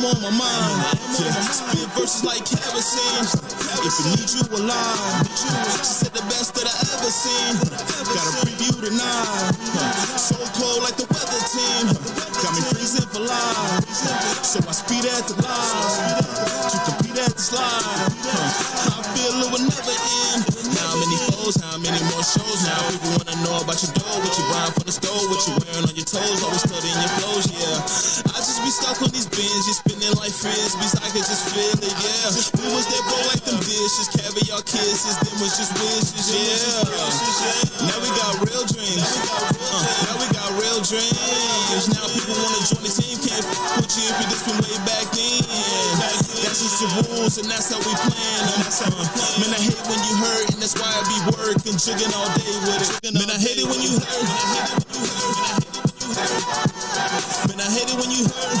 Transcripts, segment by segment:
am on my mind. Spit verses like kerosene. If you need you alive, she said the best that I ever seen. Got a preview tonight. So cold like the weather team. Got me freezing for life. So I speed at the line to compete at the slide. I feel it will never end. How many foes? How many more shows? Now people wanna know about your dough. What you buying from the store? What you wearing on your toes? Always studying your flows, yeah. I just be stuck on these bins, just spinning like frisbees. I could just feel it, yeah. We was that bro like them dishes, caviar kisses, them was just wishes, yeah. Now we got real dreams. Now we got real dreams. Now people wanna join the team, can't put you if you just been way back then. That's just the rules and that's how we plan. Man, I hate when you hurt and that's why I be working, jigging all day with it. Man, I hate it when you hurt. Man, I hate it when you hurt.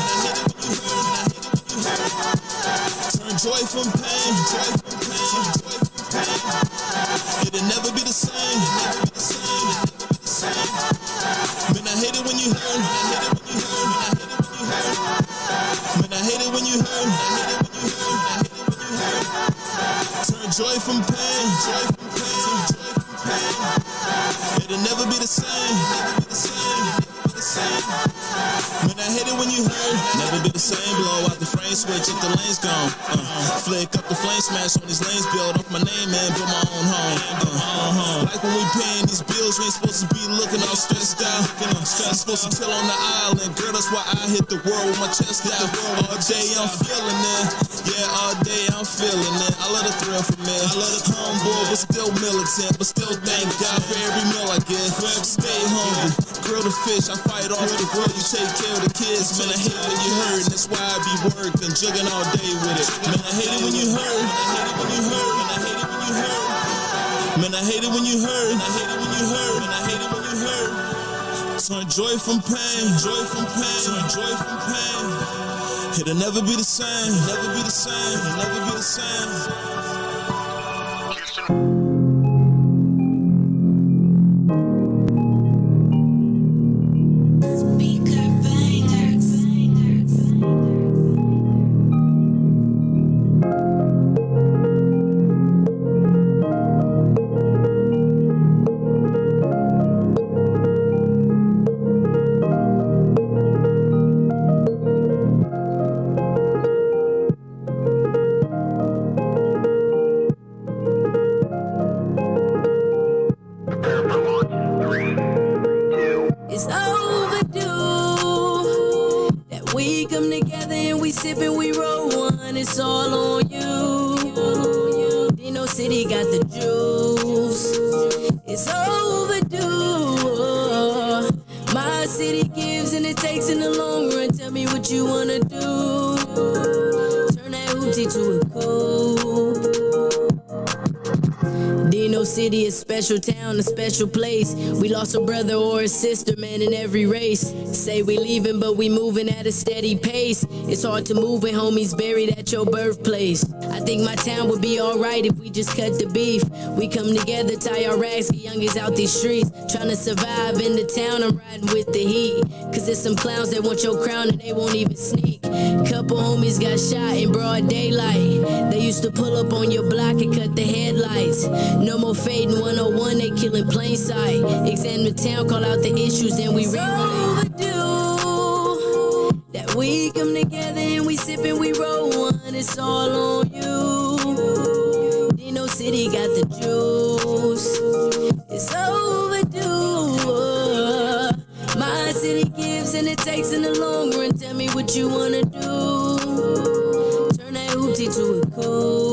Turn joy from pain. It'll never be the same. Man, I hate it when you hurt. Man, I hate it when you hurt. Turn joy from pain. It'll never be the same. Man, I hate it when you hurt. Never be the same. Blow out the frame switch if the lane's gone. Flick up the flame smash on these lanes. Build up my name, man. Build my own home. Like when we paying these bills, we ain't supposed to be looking all stressed out. Supposed to chill on the island. Girl, that's why I hit the world with my chest out. All day I'm feeling it. Yeah, all day I'm feeling it. I love the thrill from it. I love the humble, but still militant. But still thank God for every meal I get. Stay hungry. Grill the fish. I fight off the world. You take care of the kids. Man, I hate when you hurt. And that's why I be working, jugging all day with it. Man, I hate it when you hurt. Man, I hate it when you hurt. Man, I hate it when you hurt. Man, I hate it when you hurt. Turn joy from pain. Joy from pain. Turn joy from pain. It'll never be the same. Never be the same. Never be the same. It's overdue that we come together and we sip and we roll one. It's all on you. Dino City got the juice. It's overdue. My city gives and it takes in the long run. Tell me what you wanna do. Turn that hoopty to a coup. Dino City is special town, a special place. We lost a brother or a sister, man, in every race. Say we leaving, but we moving at a steady pace. It's hard to move when homies buried at your birthplace. I think my town would be alright if we just cut the beef. We come together, tie our rags, get youngins out these streets. Trying to survive in the town, I'm riding with the heat. Cause there's some clowns that want your crown and they won't even sneak. Couple homies got shot in broad daylight. They used to pull up on your block and cut the headlights. No more fading 101, they killing plain sight. Examine the town, call out the issues, and we rewrite. Overdue that we come together and we sip and we roll one. It's all on you. Dino City got the juice. It's overdue. My city gives and it takes in the long run. Tell me what you wanna do. Turn that hoopty to a coup.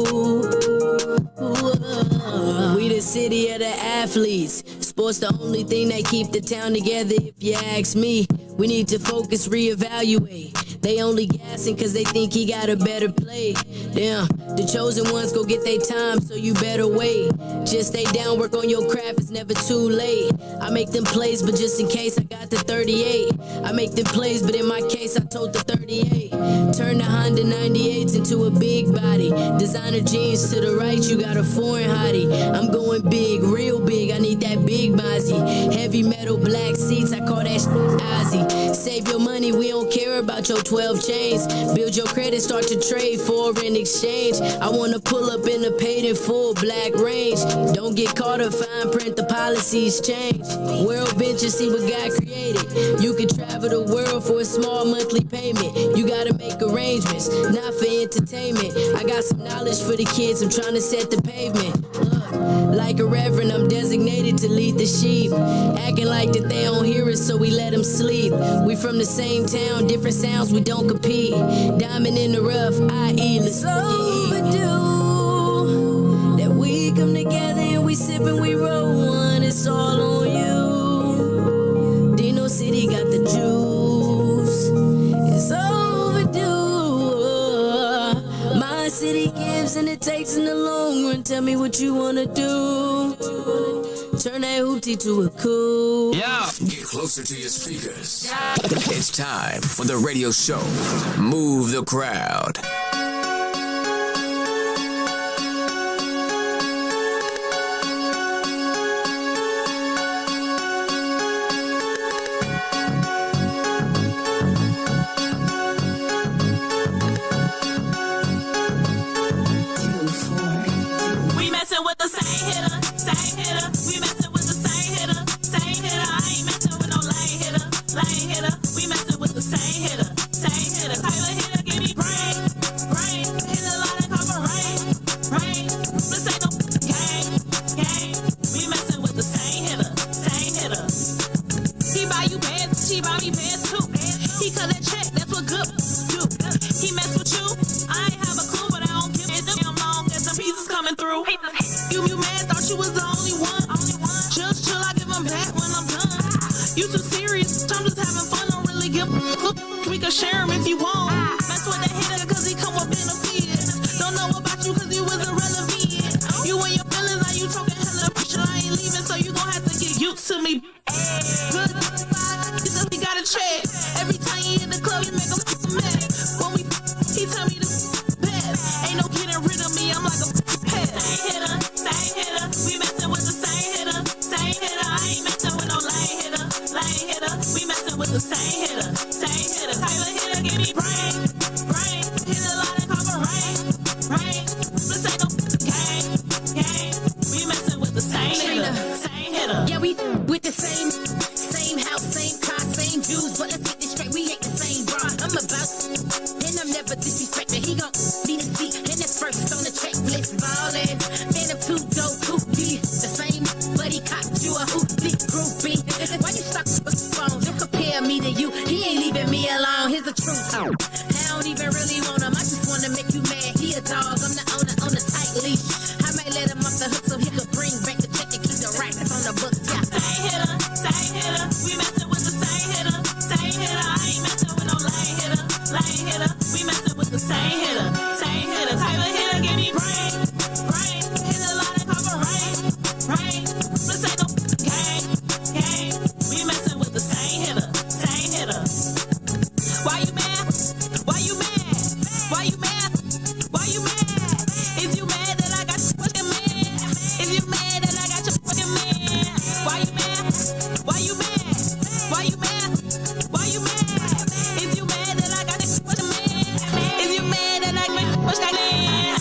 We the city of the athletes. Sports the only thing that keep the town together, if you ask me. We need to focus, reevaluate. They only gassing cause they think he got a better play. Damn, the chosen ones go get their time, so you better wait. Just stay down, work on your craft, it's never too late. I make them plays, but just in case I got the 38. I make them plays, but in my case I told the 38. Turn the Honda 98s into a big body. Designer jeans to the right, you got a foreign hottie. I'm going big, real big, I need that big Mozzie. Heavy metal black seats, I call that shit Ozzy. Save your money, we don't care about your 12 chains. Build your credit, start to trade foreign exchange. I wanna pull up in a paid in full black range. Don't get caught up, fine print, the policies change. World Venture, see what God created. You can travel the world for a small monthly payment. You gotta make arrangements, not for entertainment. I got some knowledge for the kids, I'm trying to set the pavement. Like a reverend, I'm designated to lead the sheep. Acting like that they don't hear us, so we let them sleep. We from the same town, different sounds, we don't compete. Diamond in the rough, i.e. let's overdue that we come together and we sip and we roll one. It's all on you. Dino City got the juice. It's overdue. My city gives and it takes in the long run. Tell me what you wanna do. Turn that hoopty to a cool. Yeah. Get closer to your speakers. It's time for the radio show. Move the crowd. We messing with the same hitter, same hitter. We messing with the same hitter, same hitter. I ain't messing with no lame hitter, lame hitter. We messing with the same hitter, same hitter. Tyler hitter, give me brain, brain. Hit a lot of cover rain, rain. This ain't no game, game. We messing with the same hitter, same hitter. He buy you bands, she buy me bands too. He cut that check, that's what good do. He mess with you, I ain't have a clue, but I don't give a damn long as the pieces coming through. You mad, thought you was the only one. Just chill, I give them back when I'm done. You too serious, I'm just having fun, don't really give a fuck. We can share him if you want. Mess with the hitter, cause he come up in the fears. Don't know about you, cause you was irrelevant. You and your feelings, now you talking hella pressure. I ain't leaving, so you gon' have to get used to me. Good, he said he got a check. Every time you hit the club, you make him mad. When we, he tell me to bad. Ain't no getting rid of me, I'm like a pet. Same hitter, same hitter. We messing with the same hitter, same hitter. I ain't messing with no lame hitter, lame hitter. We messing with the same hitter, same hitter. Tyler hitter, give me brain, brain. Hit a lot of cover rain, rain. This ain't no game, game. We messing with the same hitter, same hitter. Yeah, we with the same house, same car, same Jews, but let's get this straight, we ain't the same bra. I'm about and I'm never disrespected. He gon' need a seat, and that's first on the checklist. Ballin', Phantom 2 dope hoopty, the same, but he cocked you a hoopty groupie. Why you stuck with the phone? Don't compare me to you. He ain't leaving me alone. Here's the truth. I don't even really want him. I just wanna make you mad. He a dog. I'm the owner on the tight leash. I might let him off the hook so he could bring back the check and keep the racks on the books. Yeah. Same hitter, same hitter. We messing with the same hitter, same hitter. I ain't messing with no lame hitter, lame hitter. We messing with the same hitter, same hitter. Tyler hitter, give me brain, brain. Hit a lot of cover rain, rain. This ain't no game, game. We messing with the same hitter, same hitter. Why you mad? Why you mad? Why you mad? Why you mad? Is you mad that I got your fucking man? Is you mad that I got your fucking man? Why you mad? Why you mad? Why you mad? Why you mad? Is you mad that I got your fucking man? Is you mad that I got your fucking man?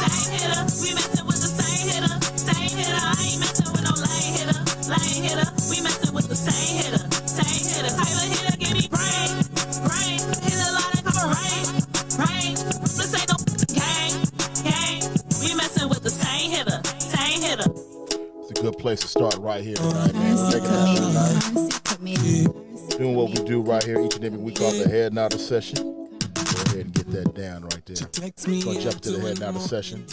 Same hitter, we messing with the same hitter, same hitter. I ain't messing with no lame hitter, lame hitter. We messing with the same hitter, same hitter. Tyler hitter, give me brain, brain. Hit a lot of cover rain, rain. This ain't no game, game. We messing with the same hitter, same hitter. It's a good place to start right here tonight, man. Taking it tonight. Doing what we do right here each and every week off the Head Nodder session. Go ahead and get that down right there. Gonna jump to the Head Nodder session.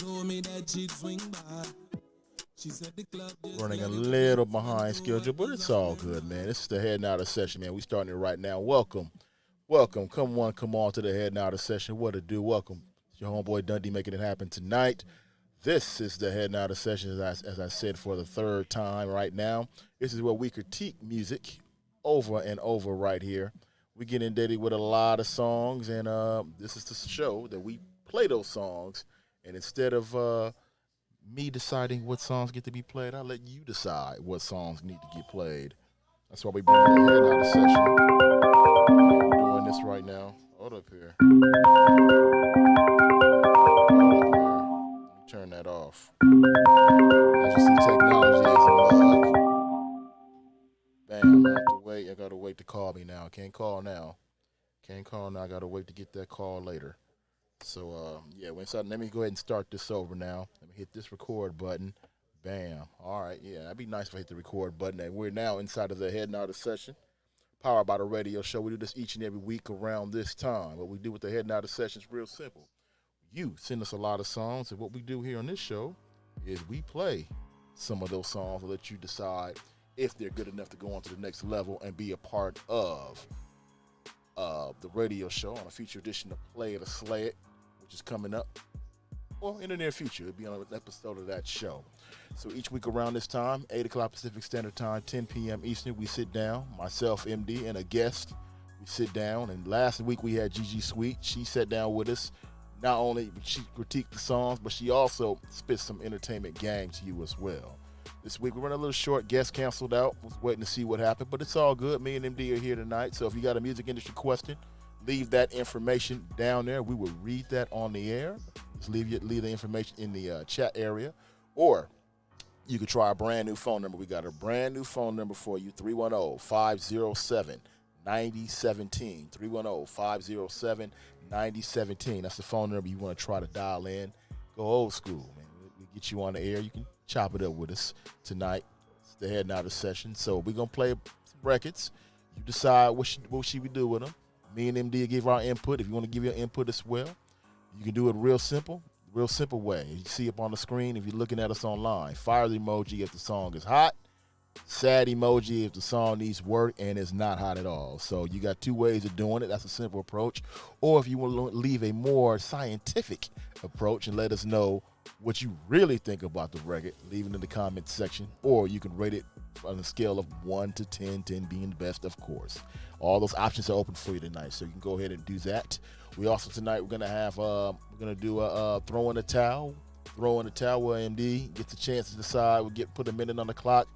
Running a little behind schedule, but it's all good, man. This is the Head Nodder session, man. We starting it right now. Welcome. Welcome. Come on to the Head Nodder session. What to do? Welcome. It's your homeboy Dundee making it happen tonight. This is the Head Nodder session, as I said, for the third time right now. This is where we critique music over and over right here. We get indebted with a lot of songs, and this is the show that we play those songs. And instead of me deciding what songs get to be played, I'll let you decide what songs need to get played. That's why we bring the Head Nodder session. We're doing this this right now. Hold up here. Let me turn that off. As you see, technology is a mug. Bam, I have to wait. I gotta wait to call me now. Can't call now. Can't call now. I gotta wait to get that call later. So yeah, let me go ahead and start this over now. Let me hit this record button. Bam. All right, yeah, that'd be nice if I hit the record button. And we're now inside of the Heading Out of Session, powered by the radio show. We do this each and every week around this time. What we do with the Heading Out of Session is real simple. You send us a lot of songs, and what we do here on this show is we play some of those songs and let you decide if they're good enough to go on to the next level and be a part of the radio show on a future edition of Play It or Slay It, which is coming up. Well, in the near future, it'll be on an episode of that show. So each week around this time, 8 o'clock Pacific Standard Time, 10 p.m. Eastern, we sit down, myself, MD, and a guest. We sit down, and last week we had Gigi Sweet. She sat down with us. Not only she critiqued the songs, but she also spit some entertainment game to you as well. This week we run a little short. Guest canceled out. Was waiting to see what happened, but it's all good. Me and MD are here tonight. So if you got a music industry question, leave that information down there. We will read that on the air. Just leave the information in the chat area, or you could try a brand new phone number. We got a brand new phone number for you: 310-507-9017. 310-507-9017. That's the phone number you want to try to dial in. Go old school, man. We get you on the air. You can chop it up with us tonight. It's the Heading Out of Session. So we're going to play some records. You decide what should we do with them. Me and MD will give our input. If you want to give your input as well, you can do it real simple way. You see up on the screen if you're looking at us online. Fire the emoji if the song is hot. Sad emoji if the song needs work and it's not hot at all. So you got two ways of doing it. That's a simple approach. Or if you want to leave a more scientific approach and let us know what you really think about the record, leave it in the comments section. Or you can rate it on a scale of 1 to 10, 10 being the best, of course. All those options are open for you tonight, so you can go ahead and do that. We also tonight we're gonna do a throw in the towel. Throw in the towel where MD gets a chance to decide. Put a minute on the clock.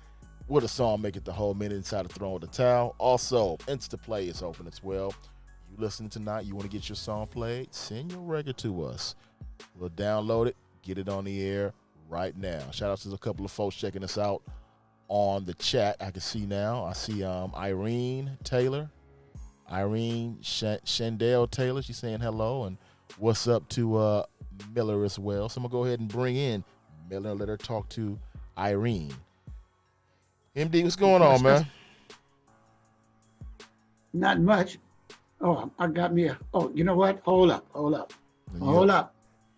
Would a song make it the whole minute inside of throwing the towel? Also, Instaplay is open as well. You listening tonight, you want to get your song played, send your record to us. We'll download it, get it on the air right now. Shout out to a couple of folks checking us out on the chat. I can see now. I see Irene Shandell Taylor. She's saying hello and what's up to Miller as well. So I'm going to go ahead and bring in Miller and let her talk to Irene. MD, what's going on, man? Not much. Oh, I got me you know what? Hold up. You up.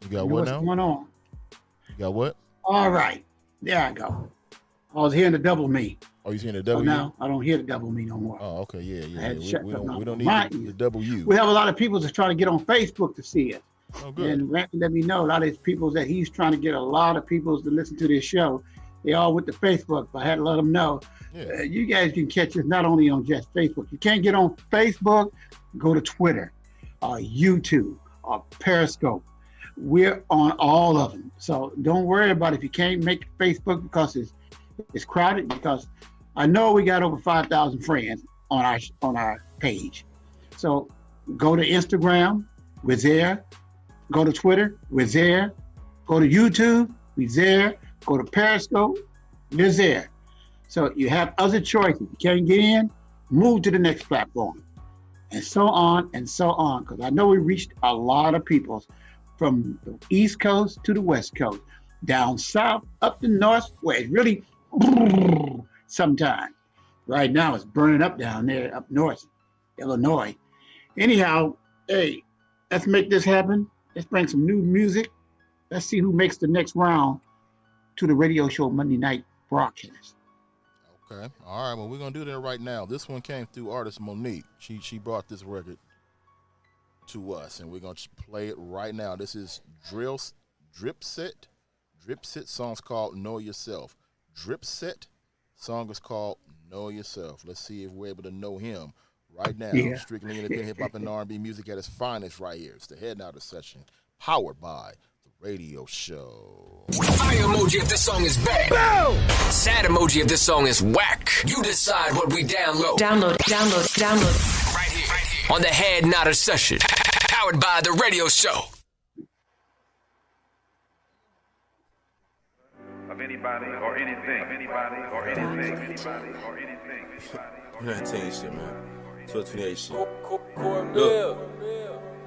You got what now? What's going on? You got what? All right. There I go. I was hearing the double me. Oh, you hearing the double U? Now I don't hear the double me no more. Oh, okay. Yeah. I had to shut We that don't down. need the double U. We have a lot of people that's trying to get on Facebook to see us. Oh, good. And Randy let me know a lot of these people that he's trying to get a lot of people to listen to this show. They all with the Facebook, but I had to let them know. Yeah. You guys can catch us not only on just Facebook. You can't get on Facebook, go to Twitter, or YouTube, or Periscope. We're on all of them. So don't worry about if you can't make Facebook because it's crowded, because I know we got over 5,000 friends on our page. So go to Instagram, we're there. Go to Twitter, we're there. Go to YouTube, we're there. Go to Periscope, we're there. So you have other choices. You can't get in, move to the next platform. And so on and so on. Because I know we reached a lot of people from the East Coast to the West Coast, down south, up the north, where it's really sometimes. Right now it's burning up down there, up north, Illinois. Anyhow, hey, let's make this happen. Let's bring some new music. Let's see who makes the next round to the radio show Monday night broadcast. Okay. All right. Well, we're going to do that right now. This one came through artist Monique. She brought this record to us, and we're going to play it right now. This is Dripset. Dripset song's called Know Yourself. Dripset song is called Know Yourself. Let's see if we're able to know him right now. Yeah. Strictly independent hip-hop and R&B music at its finest right here. It's the Heading Out of Session, powered by the Radio Show. Fire emoji if this song is bad. Boom! Sad emoji if this song is whack. You decide what we download. Download. Right here. On the Head Nodder Session. Powered by the Radio Show. Of anybody or anything. I'm not telling you shit, man. 1228 shit. Look.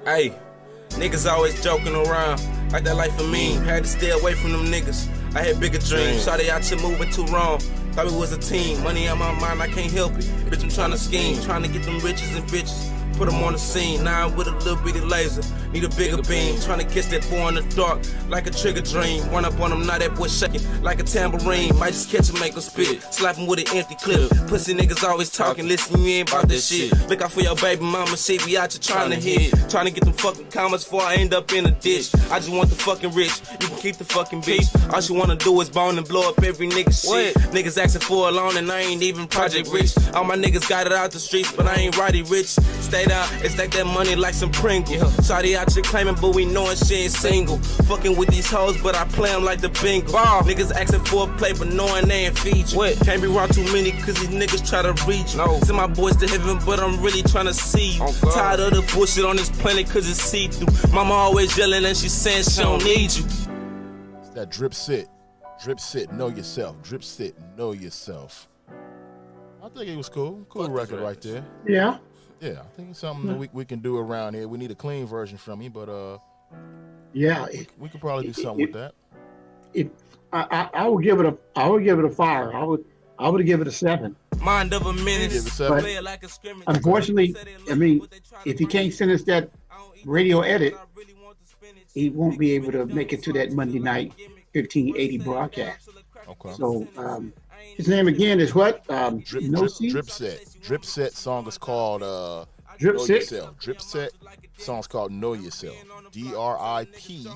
Hey, niggas always joking around like that life for me. Had to stay away from them niggas. I had bigger dreams. Shawty out here moving too wrong. Thought we was a team. Money on my mind, I can't help it. Bitch, I'm trying to scheme. Trying to get them riches and bitches. Put them on the scene. Now I'm with a little bitty laser. Need a bigger beam. Trying to catch that boy in the dark like a trigger dream. Run up on him, now that boy shaking like a tambourine. Might just catch him, make him spit. Slap him with an empty clip. Pussy niggas always talking. Listen, you ain't about that shit. Look out for your baby mama. She be out here trying to hit. Trying to get them fucking comments before I end up in a ditch. I just want the fucking rich. You can keep the fucking bitch. All she wanna do is bone and blow up every nigga shit. Niggas asking for a loan and I ain't even project rich. All my niggas got it out the streets, but I ain't righty rich. Stay down and stack that money like some Pringles. Shawty out here claiming, but we knowin' she ain't single. Fucking with these hoes, but I play them like the bingo. Niggas asking for a play, but knowing they ain't feed you. Can't be around too many, cause these niggas try to reach you. Send my boys to heaven, but I'm really trying to see you. Tired of the bullshit on this planet, cause it's see-through. Mama always yelling and she saying she don't need you. It's that drip sit. Drip sit, know yourself. Drip sit, know yourself. I think it was cool. Cool record right there. Yeah. Yeah, I think it's something that we can do around here. We need a clean version from you, but yeah, we could probably do something with that. I would give it a fire. I would give it a 7. Mind of a minute. Unfortunately, I mean, if he can't send us that radio edit, he won't be able to make it to that Monday night 1580 broadcast. Okay. So his name again is what? Drip Set. Drip Set song is called Drip Know Set. Yourself. Drip Set song's called Know Yourself. DRIPSET.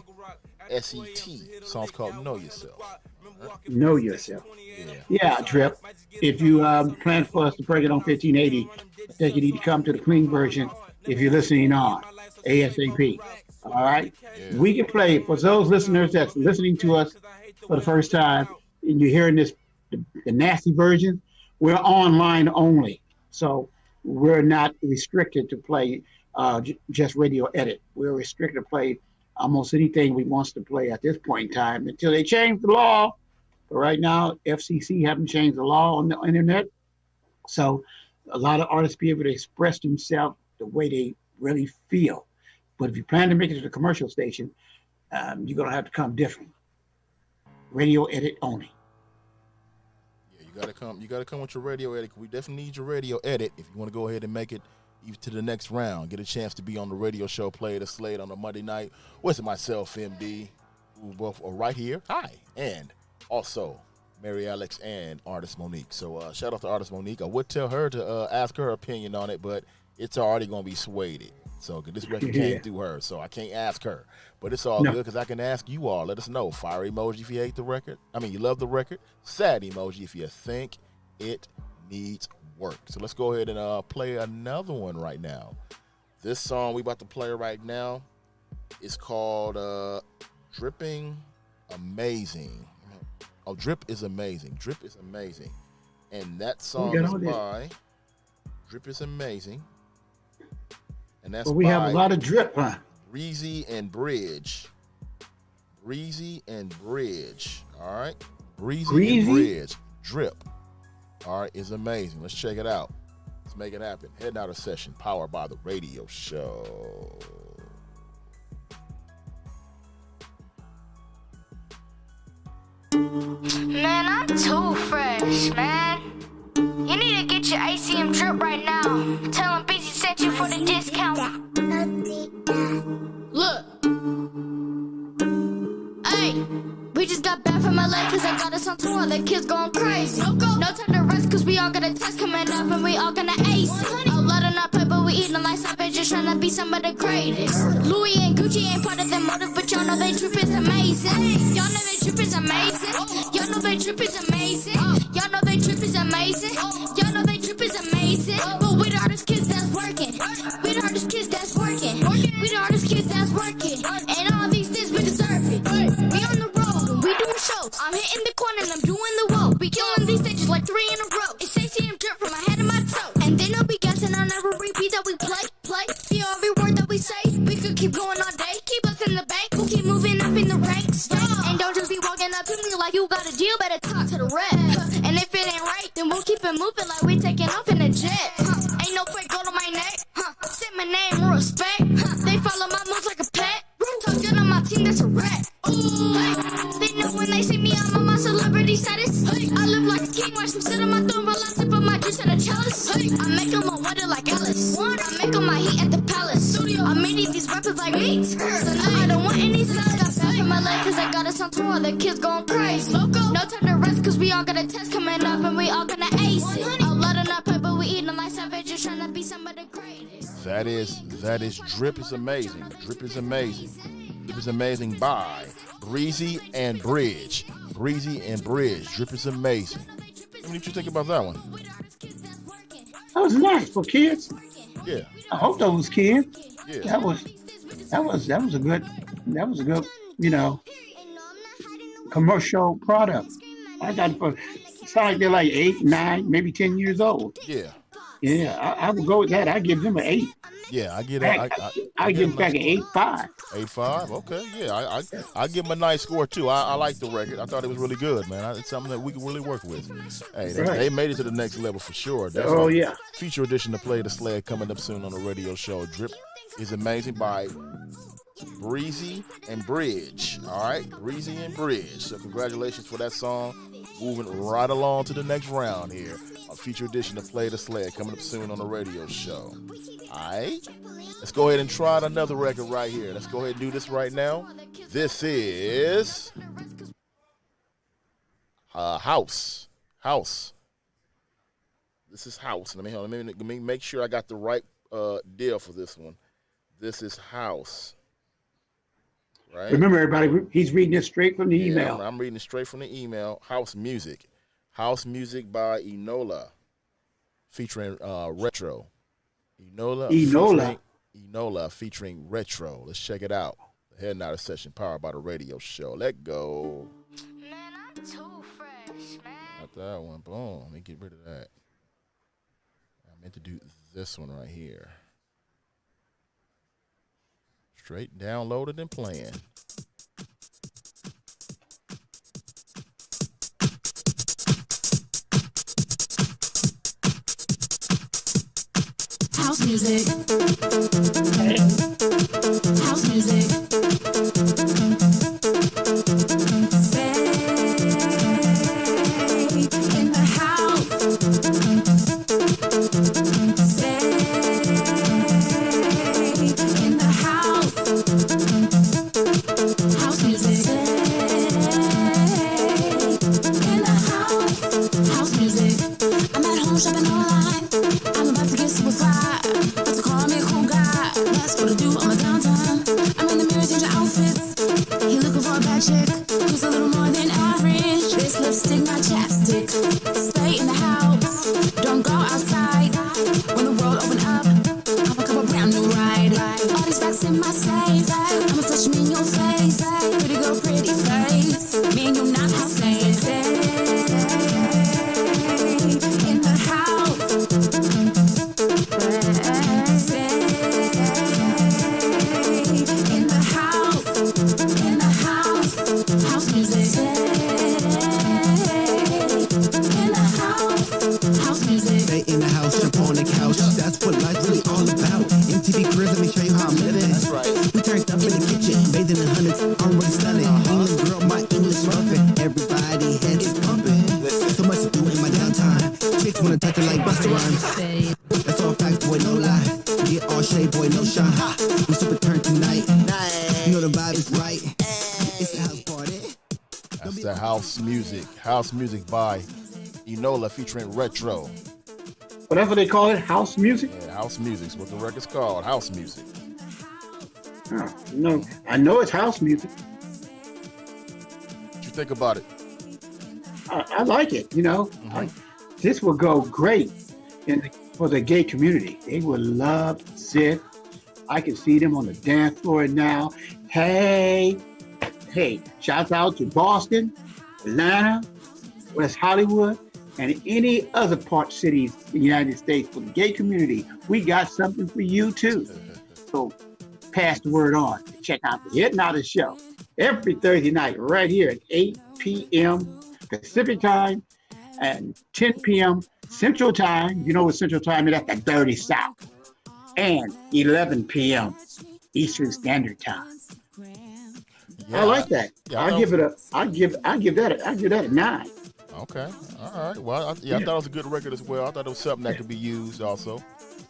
Song's called Know Yourself. Know Yourself. Yeah. Yeah, Drip. If you plan for us to break it on 1580, I think you need to come to the clean version if you're listening on ASAP. All right? Yeah. We can play, for those listeners that's listening to us for the first time, and you're hearing this, the nasty version, we're online only. So we're not restricted to play just radio edit. We're restricted to play almost anything we want to play at this point in time until they change the law. But right now, FCC haven't changed the law on the internet. So a lot of artists be able to express themselves the way they really feel. But if you plan to make it to the commercial station, you're going to have to come different. Radio edit only. Yeah, you gotta come with your radio edit. We definitely need your radio edit if you want to go ahead and make it even to the next round. Get a chance to be on the radio show, Play the Slate on a Monday night with myself, MD, who both are right here. Hi. And also Mary Alex and Artist Monique. So shout out to Artist Monique. I would tell her to ask her opinion on it, but it's already going to be swayed. So this record came through her, so I can't ask her. But it's all good because I can ask you all. Let us know. Fire emoji if you hate the record. I mean, you love the record. Sad emoji if you think it needs work. So let's go ahead and play another one right now. This song we about to play right now is called Dripping Amazing. Oh, Drip is Amazing. Drip is Amazing. And that song is by Drip is Amazing. And that's we have a lot of drip, huh? Breezy and Bridge. Breezy and Bridge. All right. Breezy and Bridge. Drip. All right. Is amazing. Let's check it out. Let's make it happen. Head Nodder Session, powered by the Radio Show. Man, I'm too fresh, man. You need to get your ACM drip right now. Tell him BZ sent you for the discount. Look. Hey, we just got back from LA cause I got us on tour. The kids going crazy. No time to rest cause we all got a test coming up and we all gonna ace it. A lot of not play but we eating like savage, just trying to be some of the greatest. Louis and Gucci ain't part of the motive, but y'all know they trip is amazing. Y'all know they trip is amazing. Y'all know they trip is amazing. Y'all know they trip is amazing. Y'all know they trip is amazing. But we the artist kids that's working. We the artist kids that's working. We the artist kids that's working. And all these things we deserve it. I'm hitting the corner and I'm doing the whoa. We killing these stages like 3 in a row. It's ACM drip from my head to my toe. And then I'll be guessing on every repeat that we play. Feel every word that we say. We could keep going all day. Keep us in the bank. We'll keep moving up in the ranks. And don't just be walking up to me like you got a deal. Better talk to the rep. And if it ain't right, then we'll keep it moving like we taking off in a jet. Ain't no fake gold on my neck. Say my name, respect. They follow my moves like a pet. Talk good on my team, that's a rat. They know when they see me, I'm on my celebrity status. I live like a king, watch them sit on my throne while I sip on my juice in a chalice. I make them a wonder like Alice. I make them my heat at the palace. I'm meeting these rappers like meat. So now I don't want any sides. Got stuff in my leg cause I got us on tour. The kids going crazy. No time to rest cause we all got a test coming up and we all gonna ace it. I'll let it up, but we eating like savages trying to be some of the greatest. That is Drip is Amazing. Drip is Amazing. Drip is Amazing by Breezy and Bridge. Breezy and Bridge. Drip is Amazing. What did you think about that one? That was nice for kids. Yeah. I hope those kids. Yeah. That was a good, commercial product. I got it for, it's like they're like 8, 9, maybe 10 years old. Yeah. Yeah, I would go with that. I give them an 8. Yeah, I get it. I give them back an 8.5. 8.5. Okay, yeah, I give them a nice score too. I like the record. I thought it was really good, man. It's something that we can really work with. Hey, they made it to the next level for sure. That's yeah. Feature edition to Play the Sled coming up soon on the radio show. Drip is Amazing by Breezy and Bridge. All right, Breezy and Bridge. So congratulations for that song. Moving right along to the next round here. A feature edition to Play the Sled coming up soon on the radio show. All right, let's go ahead and try out another record right here. Let's go ahead and do this right now. This is House. This is House. Let me make sure I got the right deal for this one. This is House. Right. Remember, everybody, he's reading it straight from the email. I'm reading it straight from the email. House Music by Enola, featuring Retro. Enola featuring Retro. Let's check it out. The Head Nodded Session powered by the radio show. Let go. Man, I'm too fresh, man. Not that one. Boom. Let me get rid of that. I meant to do this one right here. Straight downloaded and playing. House music. House music. Stay in the house. Stay in the house. House music. In the house. House music. I'm at home shopping online. I'm about to get super fly. But to call me a cool guy. That's what I do on my downtime. I'm in the mirror changing outfits. He looking for a bad chick who's a little more than average. This lipstick, my chapstick. Stay in the house. Don't go outside. When the world open up, I'll pick up a brand new ride. All these facts in my safe. I'ma flash them in your face. Pretty girl, pretty face. Me and you not the same. Stay in the house. Stay in the house. In the house. House music. In the house. House music. Stay in the house, jump on the couch. That's what life's really all about. MTV Cribs, let me show you how I'm living. That's right. We turned up in the kitchen, bathing in hundreds. I'm really stunning. England girl, my English muffin. Everybody head is pumping. So much to do in my downtime. Chicks wanna touch it like Busta Rhymes. That's all facts, boy, no lie. Get all shade, boy, no shine. We super turned tonight. You know the vibe is right. It's the house party. That's the House Music. House Music by Enola featuring Retro. Whatever they call it, house music? Yeah, House Music's what the record's called. House Music. No, I know it's house music. What you think about it? I like it, this will go great for the gay community. They would love this. I can see them on the dance floor now. Hey, shouts out to Boston. Atlanta, West Hollywood, and any other part cities in the United States for the gay community, we got something for you too. So pass the word on. Check out the Head Nodders Show every Thursday night right here at 8 p.m. Pacific Time and 10 p.m. Central Time. You know what Central Time is? That's the dirty South. And 11 p.m. Eastern Standard Time. Yeah, I like that. Yeah, I give that a 9. Okay. All right. Well, I thought it was a good record as well. I thought it was something that could be used also.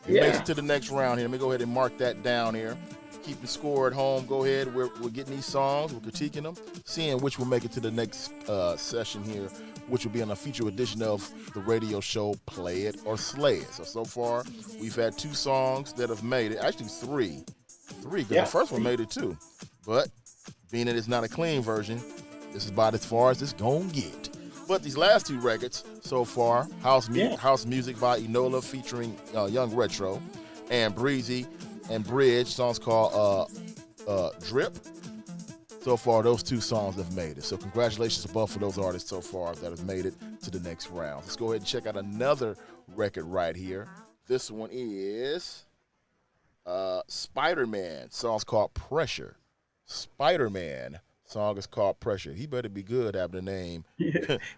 It Yeah. makes it to the next round here. Let me go ahead and mark that down here. Keep the score at home. Go ahead. We're getting these songs. We're critiquing them, seeing which will make it to the next session here, which will be on a feature edition of the radio show Play It or Slay It. So far, we've had 2 songs that have made it. Actually, 3. 3, because the first one made it too. But being that it's not a clean version, this is about as far as it's going to get. But these last 2 records so far, House Music by Enola featuring Young Retro, and Breezy and Bridge, songs called Drip. So far, those 2 songs have made it. So congratulations to both of those artists so far that have made it to the next round. Let's go ahead and check out another record right here. This one is Spider-Man. Song's called Pressure. Spider-Man. Song is called Pressure. He better be good having a name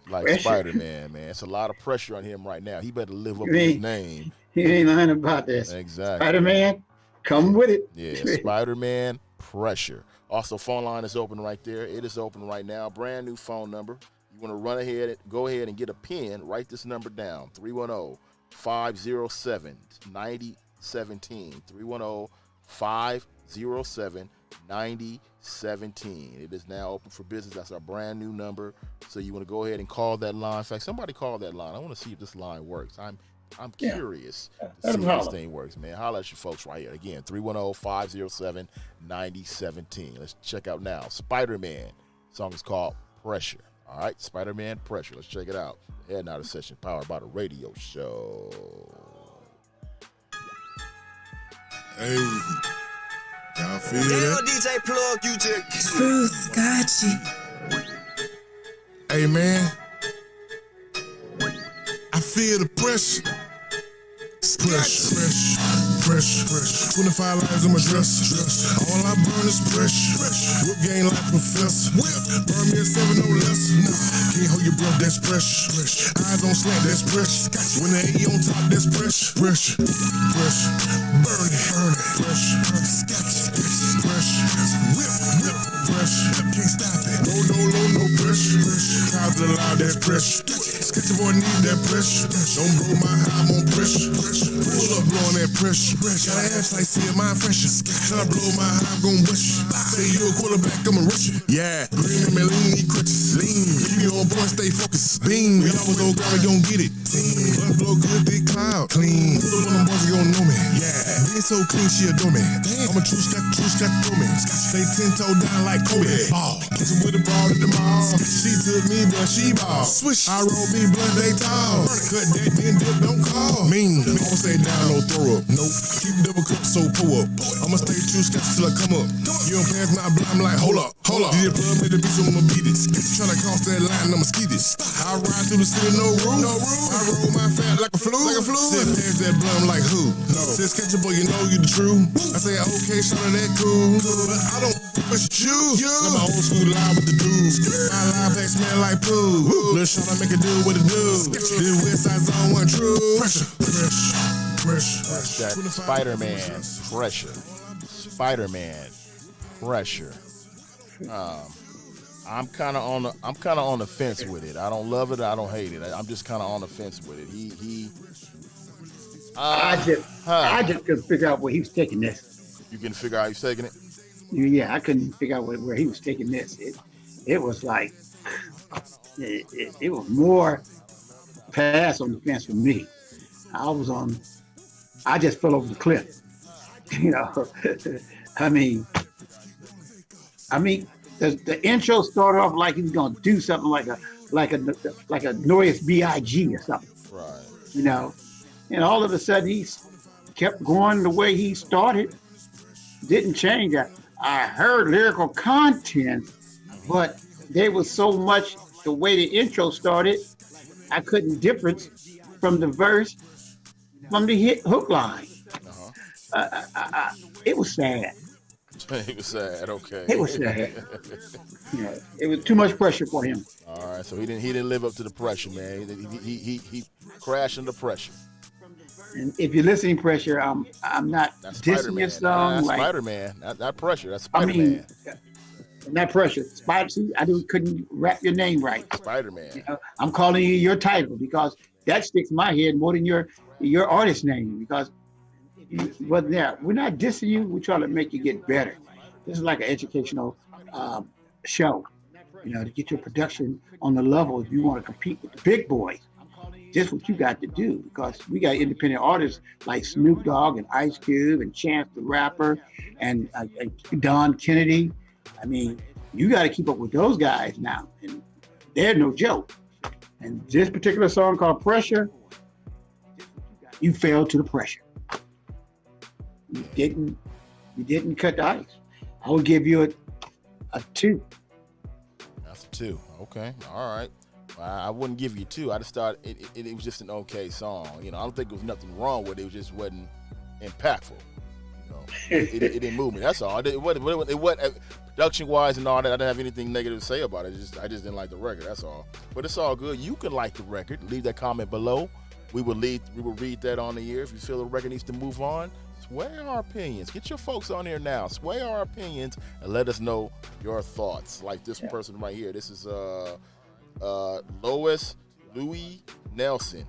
like Spider-Man, man. It's a lot of pressure on him right now. He better live up to his name. He ain't lying about this. Exactly. Spider-Man, come with it. Yeah, Spider-Man, Pressure. Also, phone line is open right there. It is open right now. Brand new phone number. You want to run ahead, go ahead and get a pen. Write this number down. 310-507-9017. 310-507-9017. It is now open for business. That's our brand new number. So you want to go ahead and call that line. In fact, somebody call that line. I want to see if this line works. I'm curious to see if this thing works, man. Holla at you folks right here. Again, 310-507-9017. Let's check out now. Spider-Man. Song is called Pressure. All right, Spider-Man, Pressure. Let's check it out. Head Nodders Session powered by the radio show. Hey, y'all feel that? DJ Plug, you just Spruce, gotcha. Hey, man. I feel the pressure. Pressure. 25 lives in my dress. All I burn is pressure. Whip game like professor. Burn me a 7, no less. Can't hold your breath, that's pressure. Eyes on slant, that's pressure. When the A on top, that's pressure. Burn it. Pressure. Whip. Pressure. Can't stop it. No pressure. Clouds are loud, that's pressure. Sketchy boy need that pressure. Don't blow my high, I'm on pressure. Pull up, blowing that pressure. Got an ass like see mind fresher. Tryna blow my high, I'm gon' bust you. Say you a quarterback, I'ma rush you. Yeah, green and lean, need crutches. Lean, keep you on point, stay focused. Beam, we always on ground, we gon' get it. Team, blood blow good, big cloud. Clean, pull up on them boys, you gon' know me. Yeah, being so clean, she adore me. I'm a true step through me. Stay 10 toe down like Kobe. Ball, catch him with the ball at the mall. She took me, but she ball. Swish, I roll me blunt, they tall. Cut that, then dip, don't call. Mean, always stay down, no throw up. Nope, keep double cup, so pull up. I'ma stay true steps till I come up. You don't pass my blind, I'm like, hold up. DJ Plug made the beat, so I'ma beat it. Tryna cross that line, I'ma ski this. I ride through the city, no roof. I roll my fat like a flu. Sit past that blunt, like who? Says catch a boy, you know you the true. I say, okay, son of that cool. But I don't push you. I'm my old school live with the dudes. My live pack smell like poo. Little shot, I make it do what it do. This West Side Zone 1 true. Pressure. That Spider-Man, Pressure. Spider-Man, Pressure. I'm kind of on the fence with it. I don't love it. I don't hate it. I'm just kind of on the fence with it. I just couldn't figure out where he was taking this. You can figure out how he's taking it? Yeah, I couldn't figure out where he was taking this. It was like it was more pass on the fence for me. I just fell over the cliff. You know, I mean, the intro started off like he was gonna do something like a Notorious B.I.G. or something. Right. You know, and all of a sudden he kept going the way he started. Didn't change. I heard lyrical content, but there was so much the way the intro started, I couldn't difference from the verse from the hook line. It was sad. It was sad. Okay. It was sad. Yeah, it was too much pressure for him. All right, so he didn't live up to the pressure, man. He crashed under pressure. And if you're listening, pressure, I'm not dissing your song. That's like Spider-Man, not pressure. That's Spider-Man. Not pressure. See, couldn't rap your name right. Spider-Man. You know, I'm calling you your title because that sticks in my head more than your artist name. Because if you wasn't there, we're not dissing you. We're trying to make you get better. This is like an educational show. You know, to get your production on the level if you want to compete with the big boys. Just what you got to do, because we got independent artists like Snoop Dogg and Ice Cube and Chance the Rapper and Don Kennedy. I mean, you got to keep up with those guys now, and they're no joke. And this particular song called Pressure, you failed to the pressure. You didn't cut the ice. I would give you a 2. That's a 2. Okay, all right. I wouldn't give you 2. I just thought it was just an okay song. You know, I don't think there was nothing wrong with it. It just wasn't impactful. You know, it didn't move me. That's all. It wasn't production-wise and all that. I didn't have anything negative to say about it. I just didn't like the record. That's all. But it's all good. You can like the record. Leave that comment below. We will read that on the air. If you feel the record needs to move on, sway our opinions. Get your folks on here now. Sway our opinions and let us know your thoughts. Like this person right here. This is Louis Nelson.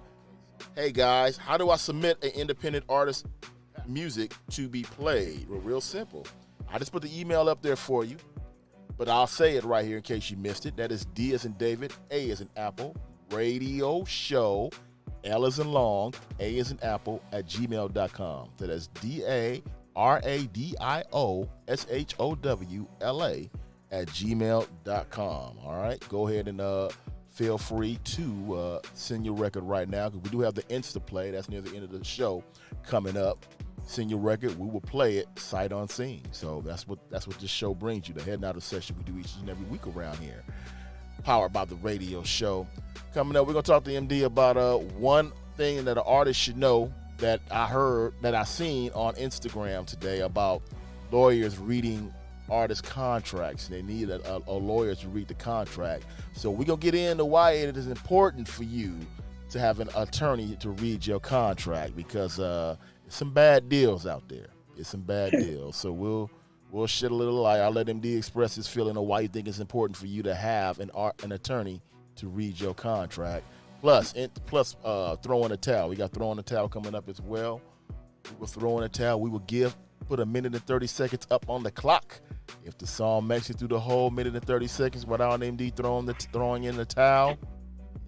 Hey guys, how do I submit an independent artist music to be played? Well, real simple. I just put the email up there for you, but I'll say it right here in case you missed it. That is D as in David, A as in Apple, radio show, L as in long, A as in Apple at gmail.com. So that's DARADIOSHOWLA at gmail.com. All right, go ahead and feel free to send your record right now, because we do have the Insta play. That's near the end of the show coming up. Send your record, we will play it sight unseen. So that's what this show brings you, the Head and Out session we do each and every week around here, powered by the radio show. Coming up, we're gonna talk to MD about one thing that an artist should know that I seen on Instagram today about lawyers reading artist contracts. They need a lawyer to read the contract. So we're gonna get into why it is important for you to have an attorney to read your contract, because there's some bad deals out there. It's some bad deals. So we'll shed a little light. I'll let MD express his feeling of why you think it's important for you to have an attorney to read your contract. Plus throw in a towel. We got throw in a towel coming up as well. We will throw in a towel. We will put a minute and 30 seconds up on the clock. If the song makes it through the whole minute and 30 seconds without MD throwing in the towel,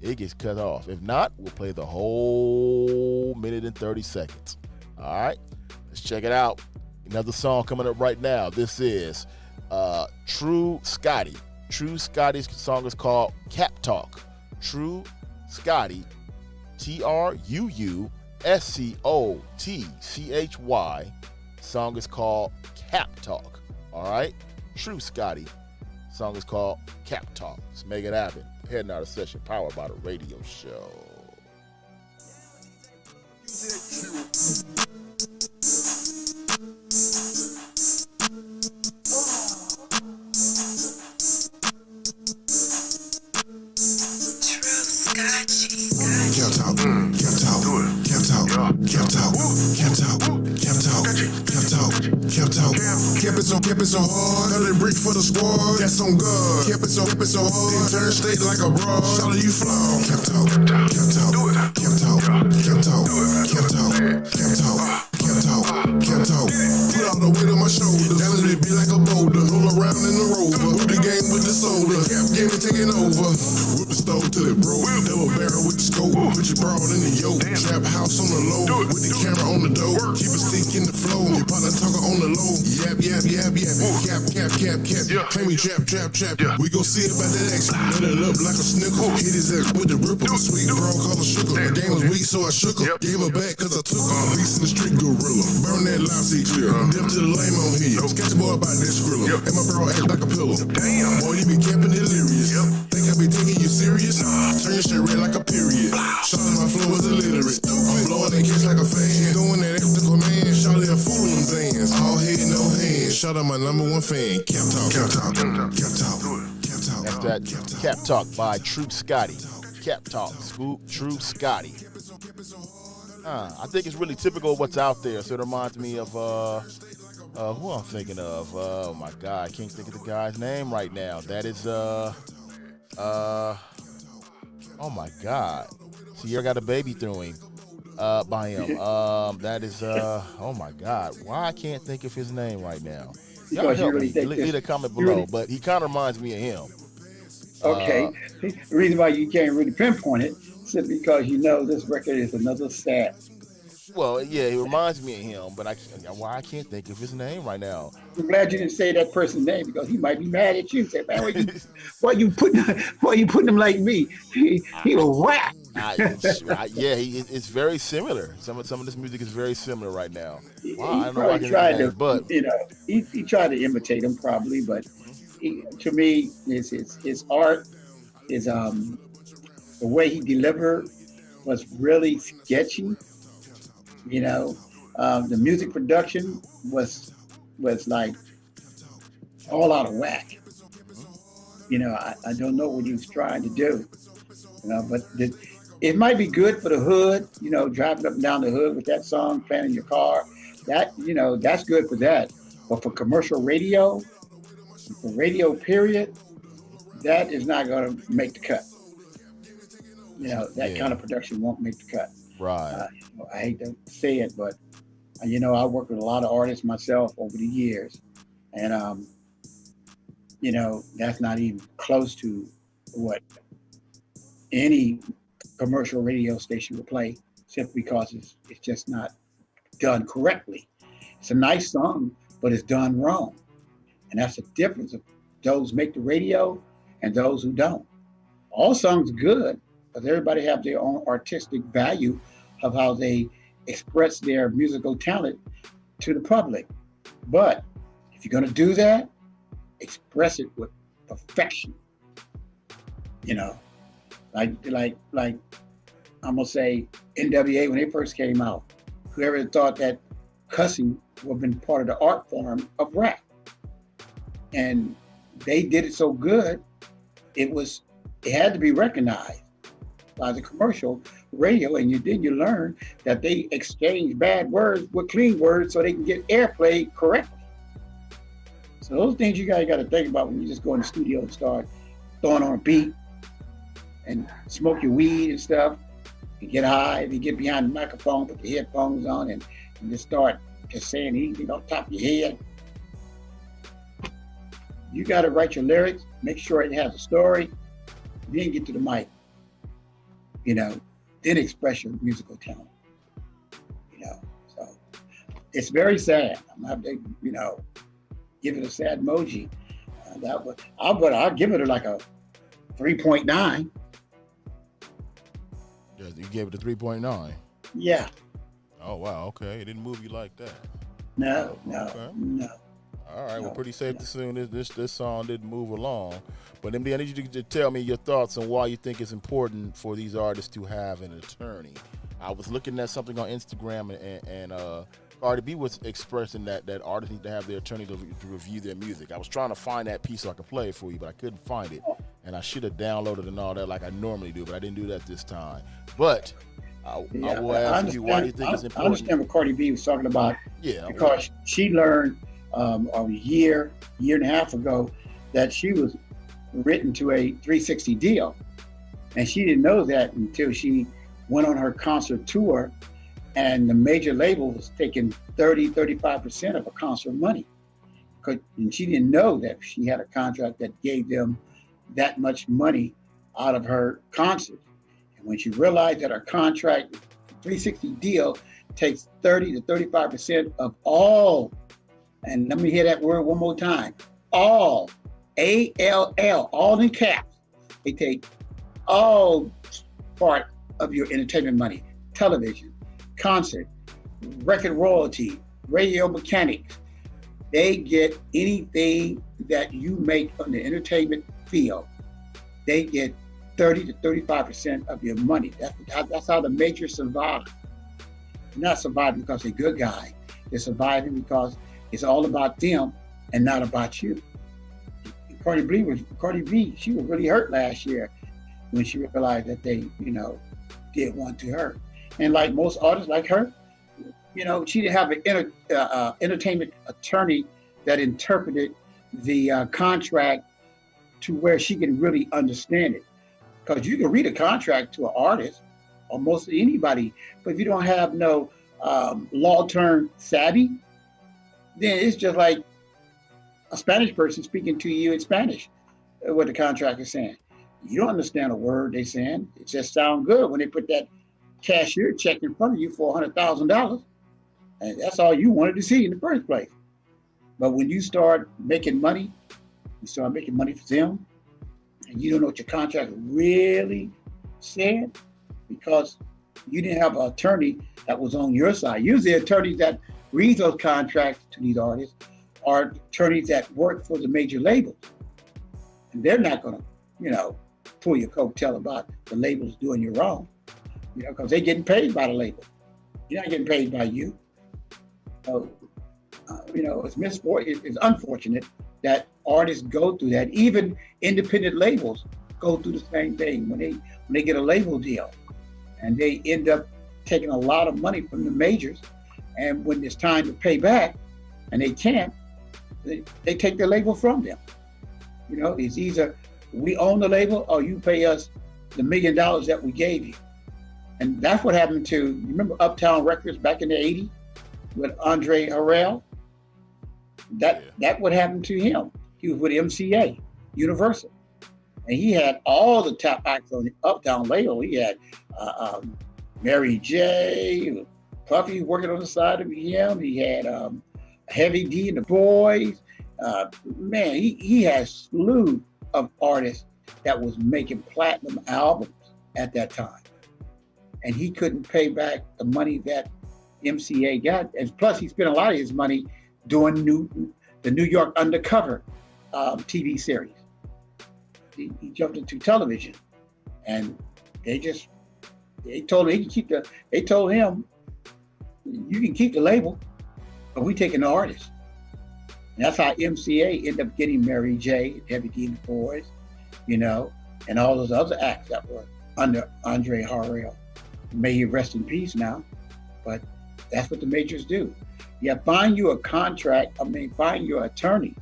it gets cut off. If not, we'll play the whole minute and 30 seconds. All right, let's check it out. Another song coming up right now. This is True Scotty. True Scotty's song is called Cap Talk. True Scotty, TRUUSCOTCHY. Song is called Cap Talk. All right, True Scotty. Song is called Cap Talk. Let's make it happen. Heading Out of Session, powered by the radio show. Kept it so hard, got a brick for the squad, that's on God. Kept it so hard, then turn state like a broad. Shout out you flaw. Kept talk, kept talk, kept talk, kept talk, kept talk, kept talk, kept talk, kept talk. Put all the weight on my shoulders, that let it be like a boulder. Roll around in the rover, with the game with the soda. Cap game is taking over. Whip the stove till it broke. Double barrel with the scope, put your broad in the yoke. Trap house on the low, with the camera on the door. Keep a stick in the flow, your partner talker on the low. Yap, yap, yap, yap. Cap, cap, cap, cap. Claim me trap, trap, trap. We gon' see about that action. Let it up like a snickle. Hit his ass with the ripple. Sweet brown color sugar. My game was weak, so I shook her. Gave her back cause I took her. Beast in the street gorilla. Burn that lousy clear. Death to the lame on here. Sketch boy about that skrilla. And my bro act like a pillow. Damn. Boy, you be camping delirious. Think I be taking you serious. out of my number one fan, Cap Talk. Cap Talk. Cap Talk. Cap Talk. That's that Cap Talk by True Scotty. Cap Talk, Scoop, True Scotty. I think it's really typical of what's out there. So it reminds me of who I'm thinking of. Oh my God, I can't think of the guy's name right now. That is oh my God, Sierra got a baby through him. By him. That is oh my God, why I can't think of his name right now. Y'all help me. Leave a comment below, but he kind of reminds me of him. Okay, the reason why you can't really pinpoint it is simply because you know this record is another sad. Well, yeah, he reminds me of him, but why I can't think of his name right now. I'm glad you didn't say that person's name because he might be mad at you. Say, man, why you putting him like me? He was whack. Yeah, it's very similar. Some of this music is very similar right now. Wow, I don't know why I can't tried think of to, but he tried to imitate him probably, but to me, his art is the way he delivered was really sketchy. The music production was like all out of whack. I don't know what he was trying to do. But it might be good for the hood. Driving up and down the hood with that song playing in your car. That's good for that. But for commercial radio, for radio period, that is not going to make the cut. That kind of production won't make the cut. Right. I hate to say it, but I worked with a lot of artists myself over the years, and that's not even close to what any commercial radio station will play, simply because it's just not done correctly. It's a nice song, but it's done wrong, and that's the difference of those who make the radio and those who don't. All songs are good, but everybody have their own artistic value of how they express their musical talent to the public. But if you're going to do that, express it with perfection. Like I'm gonna say NWA when they first came out. Whoever thought that cussing would have been part of the art form of rap, and they did it so good, it had to be recognized by the commercial radio, and then you learn that they exchange bad words with clean words so they can get airplay correctly. So those things you guys got to think about when you just go in the studio and start throwing on a beat and smoke your weed and stuff and get high and you get behind the microphone, put the headphones on and just start just saying anything off the top of your head. You got to write your lyrics, make sure it has a story, then get to the mic. Then express your musical talent. So it's very sad. I'm gonna have to, give it a sad emoji. I'll give it like a 3.9. Yeah, you gave it a 3.9. Yeah. Oh wow, okay. It didn't move you like that. No. All right, well, pretty safe to assume this song didn't move along. But MD, I need you to tell me your thoughts on why you think it's important for these artists to have an attorney. I was looking at something on Instagram, and Cardi B was expressing that artists need to have their attorney to review their music. I was trying to find that piece so I could play it for you, but I couldn't find it. And I should have downloaded and all that like I normally do, but I didn't do that this time. But I will ask you, why do you think it's important? I understand what Cardi B was talking about. Yeah. Because she learned a year and a half ago that she was written to a 360 deal. And she didn't know that until she went on her concert tour and the major label was taking 35% of her concert money. And she didn't know that she had a contract that gave them that much money out of her concert. And when she realized that her contract, 360 deal, takes 30 to 35% of all, and let me hear that word one more time, all, A-L-L, all in caps. They take all part of your entertainment money, television, concert, record royalty, radio mechanics. They get anything that you make from the entertainment field. They get 30 to 35% of your money. That's how the majors survive. They're not surviving because they're good guys. They're surviving because it's all about them and not about you. Cardi B, she was really hurt last year when she realized that they, did one to her. And like most artists like her, she didn't have an entertainment attorney that interpreted the contract to where she can really understand it. Because you can read a contract to an artist or most anybody, but if you don't have no law term savvy, then it's just like a Spanish person speaking to you in Spanish, what the contract is saying. You don't understand a word they're saying. It just sounds good when they put that cashier check in front of you for $100,000. And that's all you wanted to see in the first place. But when you start making money, you start making money for them, and you don't know what your contract really said because you didn't have an attorney that was on your side. Usually attorneys that read those contracts to these artists are attorneys that work for the major labels. And they're not going to, pull your coattail about the labels doing you wrong, because they're getting paid by the label. You're not getting paid by you. So, it's unfortunate that artists go through that. Even independent labels go through the same thing when they get a label deal, and they end up taking a lot of money from the majors. And when it's time to pay back, and they can't, they take the label from them. It's either we own the label or you pay us the $1 million that we gave you. And that's what happened to, you remember Uptown Records back in the 80s with Andre Harrell? That what happened to him. He was with MCA, Universal. And he had all the top acts on the Uptown label. He had Mary J, Puffy working on the side of him. He had Heavy D and the Boys. He has slew of artists that was making platinum albums at that time. And he couldn't pay back the money that MCA got. And plus he spent a lot of his money doing the New York Undercover TV series. He jumped into television, and they told him you can keep the label, but we taking the artist. And that's how MCA ended up getting Mary J, Heavy D and the Boys, and all those other acts that were under Andre Harrell. May he rest in peace now, but that's what the majors do. Find you a contract, find your attorney,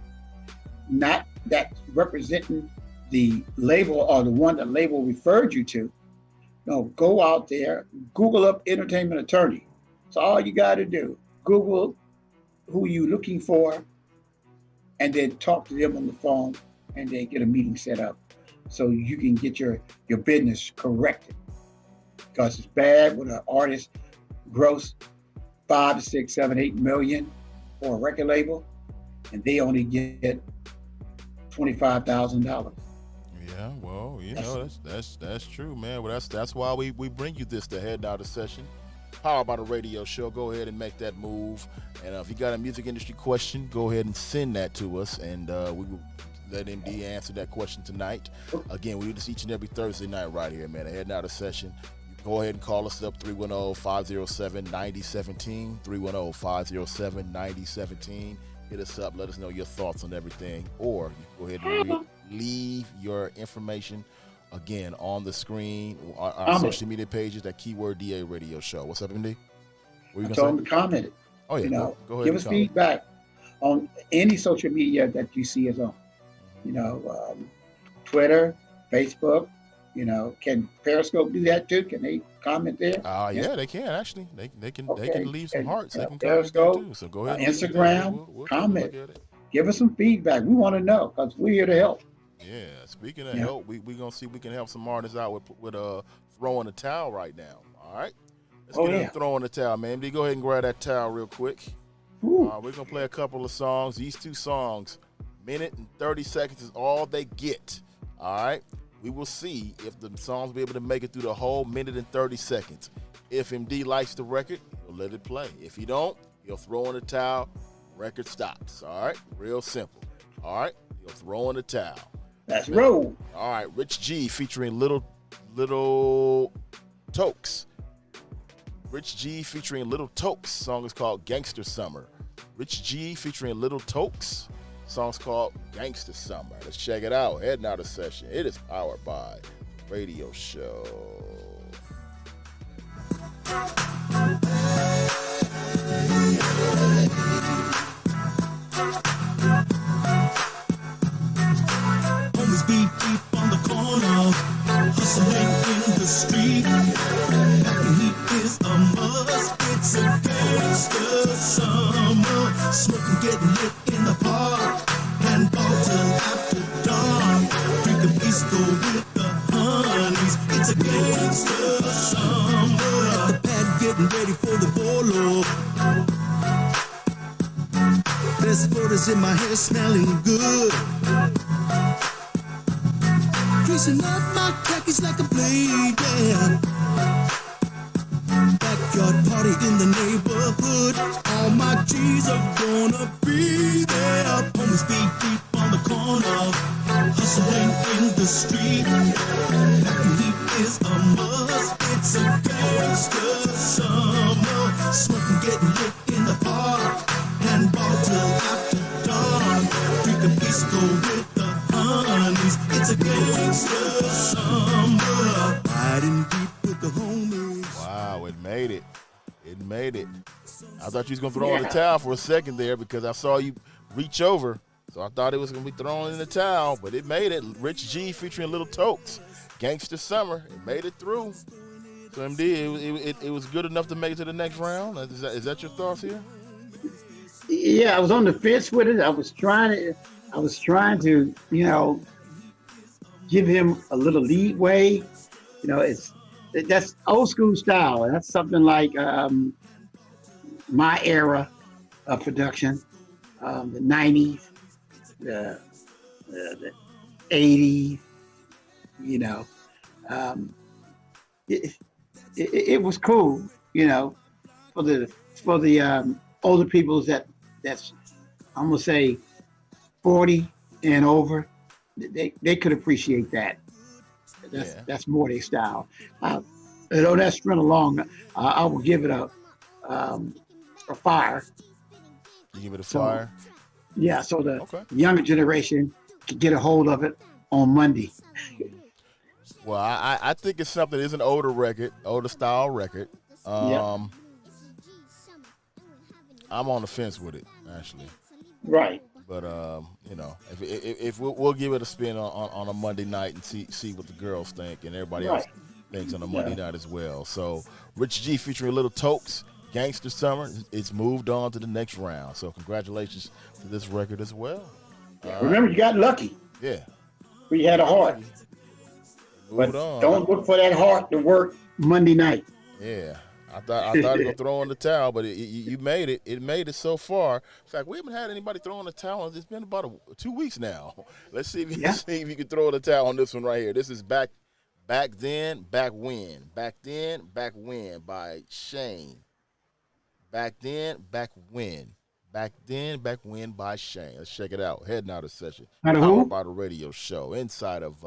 not that representing the label or the one that label referred you to. No, go out there, Google up entertainment attorney. That's all you got to do. Google who you looking for, and then talk to them on the phone, and then get a meeting set up so you can get your business corrected. Because it's bad when an artist gross 5, 6, 7, 8 million for a record label, and they only get $25,000. Yeah, well, that's true, man. Well, that's why we bring you this, the Head Out of Session, powered by the radio show. Go ahead and make that move. And if you got a music industry question, go ahead and send that to us, and we will let MD answer that question tonight. Again, we do this each and every Thursday night right here, man. The Head Out of Session. Go ahead and call us up, 310-507-9017, 310-507-9017. Hit us up, let us know your thoughts on everything, or you can go ahead and leave your information, again, on the screen, on our social media pages, that keyword DA Radio Show. What's up, MD? I told them to comment it. Oh, yeah, go ahead. Give us feedback on any social media that you see us on. Twitter, Facebook. Can Periscope do that too? Can they comment there? Yeah, they can actually. They can leave some hearts. They can Periscope too. So go ahead. Instagram, we'll comment. Give us some feedback. We want to know because we're here to help. Yeah. Speaking of help, we gonna see if we can help some artists out with throwing the towel right now. All right. Let's get them throwing the towel, man. MD, go ahead and grab that towel real quick. We're gonna play a couple of songs. These two songs, minute and 30 seconds is all they get. All right. We will see if the songs will be able to make it through the whole minute and 30 seconds. If MD likes the record, he'll let it play. If he don't, he'll throw in the towel. Record stops. All right? Real simple. All right? He'll throw in the towel. Let's roll. All right. Rich G featuring Little Tokes. Rich G featuring Little Tokes. Song is called Gangster Summer. Rich G featuring Little Tokes. Song's called Gangsta Summer. Let's check it out. Heading out of session. It is powered by Radio Show. Homies be deep on the corner, hustling in the street. Packing heat is a must. It's a gangster summer. Smoking, getting lit in the park, and ball till after dawn. Drinking pisco with the honeys. It's a gangster summer. At the pad, getting ready for the bolo. There's photos in my hair, smelling good. Greasing up my khakis like a blade, yeah. Backyard party in the neighborhood. All my G's are gonna be there. Homies be deep on the corner, hustling in the street. Packing heat is a must. It's a gangster summer. Smoking, getting lit in the park, and ball till after dawn. Drinking pisco with the honeys. It's a gangster summer. Riding deep with the homies. Wow, it made it. It made it. I thought you was going to throw in the towel for a second there because I saw you reach over. So I thought it was going to be thrown in the towel, but it made it. Rich G featuring Little Tokes. Gangsta Summer. It made it through. So MD, it was good enough to make it to the next round. Is that your thoughts here? Yeah, I was on the fence with it. I was trying to, give him a little leeway. That's old school style. That's something like my era of production, the 90s, the 80s, it was cool, for the older peoples that's I'm gonna say 40 and over, they could appreciate that. That's more their style. That's run along. I will give it a fire. You give it a fire? Yeah, so the younger generation can get a hold of it on Monday. Well, I think it's something. It's an older style record. I'm on the fence with it, actually. Right. But if we'll give it a spin on a Monday night and see what the girls think and everybody else thinks on a Monday night as well. So Rich G featuring Little Tokes, Gangster Summer. It's moved on to the next round. So congratulations to this record as well. Remember, you got lucky. Yeah. We had a heart. But don't look for that heart to work Monday night. Yeah. I thought he was going to throw in the towel, but you made it. It made it so far. In fact, we haven't had anybody throw in the towel. It's been about 2 weeks now. Let's see if you can throw in the towel on this one right here. This is Back Then, Back When. Back Then, Back When by Shane. Back Then, Back When. Back Then, Back When by Shane. Let's check it out. Heading out of session. Powered by the radio show inside of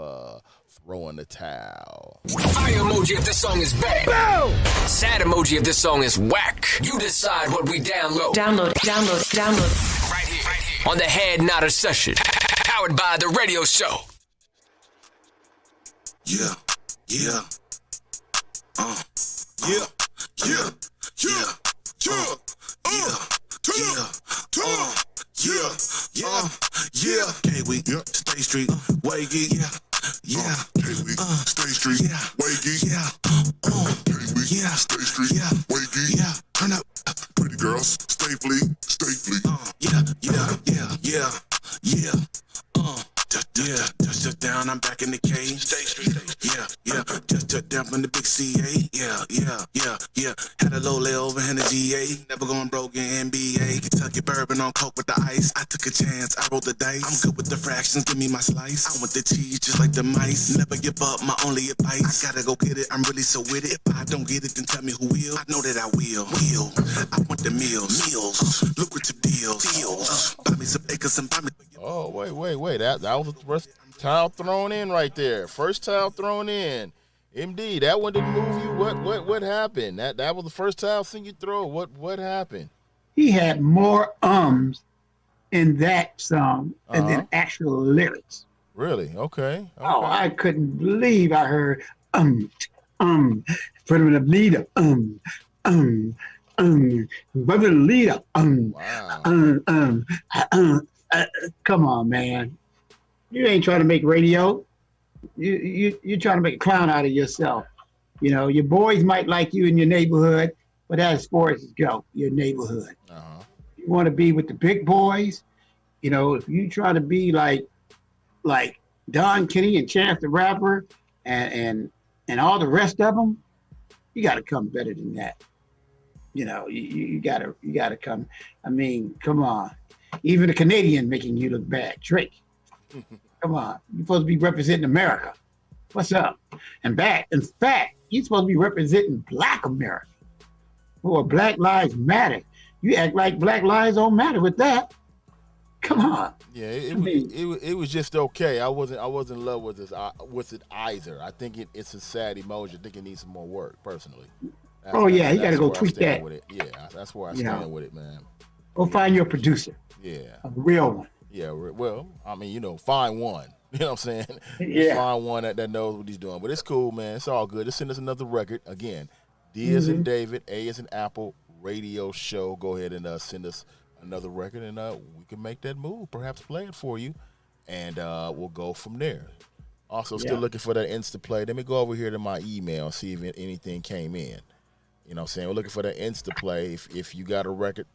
Throwing the Towel. Fire emoji if this song is bad. Boom! Sad emoji if this song is whack. You decide what we download. Download. Right here. On the Head Nodded Session. Powered by the radio show. Yeah. Yeah. K-Week, Stay Street, Waggy, K-Week, Stay Street, Waggy, K-Week, Stay Street, Waggy, turn up, pretty girls, stay fleet, touch down, I'm back in the cage. Stay Street, just touch down from the big CA, had a low layover in the GA, never going broke in NBA, Kentucky bourbon on coke with the ice, I took a chance, I rolled the dice, I'm good with the fractions, give me my slice, I want the cheese just like the mice, never give up, my only advice, I gotta go get it, I'm really so with it, if I don't get it, then tell me who will, I know that I will, I want the meals, lucrative deals, buy me some acres and buy me. Oh, wait, that was the first towel thrown in right there. First towel thrown in. MD, that one didn't move you. What happened? That was the first towel thing you throw. What happened? He had more ums in that song and then actual lyrics. Really? Okay. Oh, I couldn't believe I heard put him in the leader, brother leader, come on, man. You ain't trying to make radio. You're trying to make a clown out of yourself. You know, your boys might like you in your neighborhood, but that's as far as it go, your neighborhood. You want to be with the big boys. You know, if you try to be like Don Kenny and Chance the Rapper and all the rest of them, you got to come better than that. You know, you gotta come. I mean, come on. Even a Canadian making you look bad. Drake, come on. You're supposed to be representing America. What's up? In fact, you're supposed to be representing Black America. Or Black Lives Matter. You act like Black Lives don't matter with that. Come on. Yeah, it was just okay. I wasn't in love with it either. I think it's a sad emoji. I think it needs some more work, personally. He got to go tweak that. With it. Yeah, that's where I stand with it, man. Go find your producer. Yeah. A real one. Yeah, well, I mean, you know, find one. You know what I'm saying? Yeah. Find one that knows what he's doing. But it's cool, man. It's all good. Just send us another record. Again, D as in David, A as in Apple, radio show. Go ahead and send us another record, and we can make that move. Perhaps play it for you, and we'll go from there. Also, still looking for that Insta play. Let me go over here to my email and see if anything came in. You know what I'm saying? We're looking for that Insta play. If you got a record,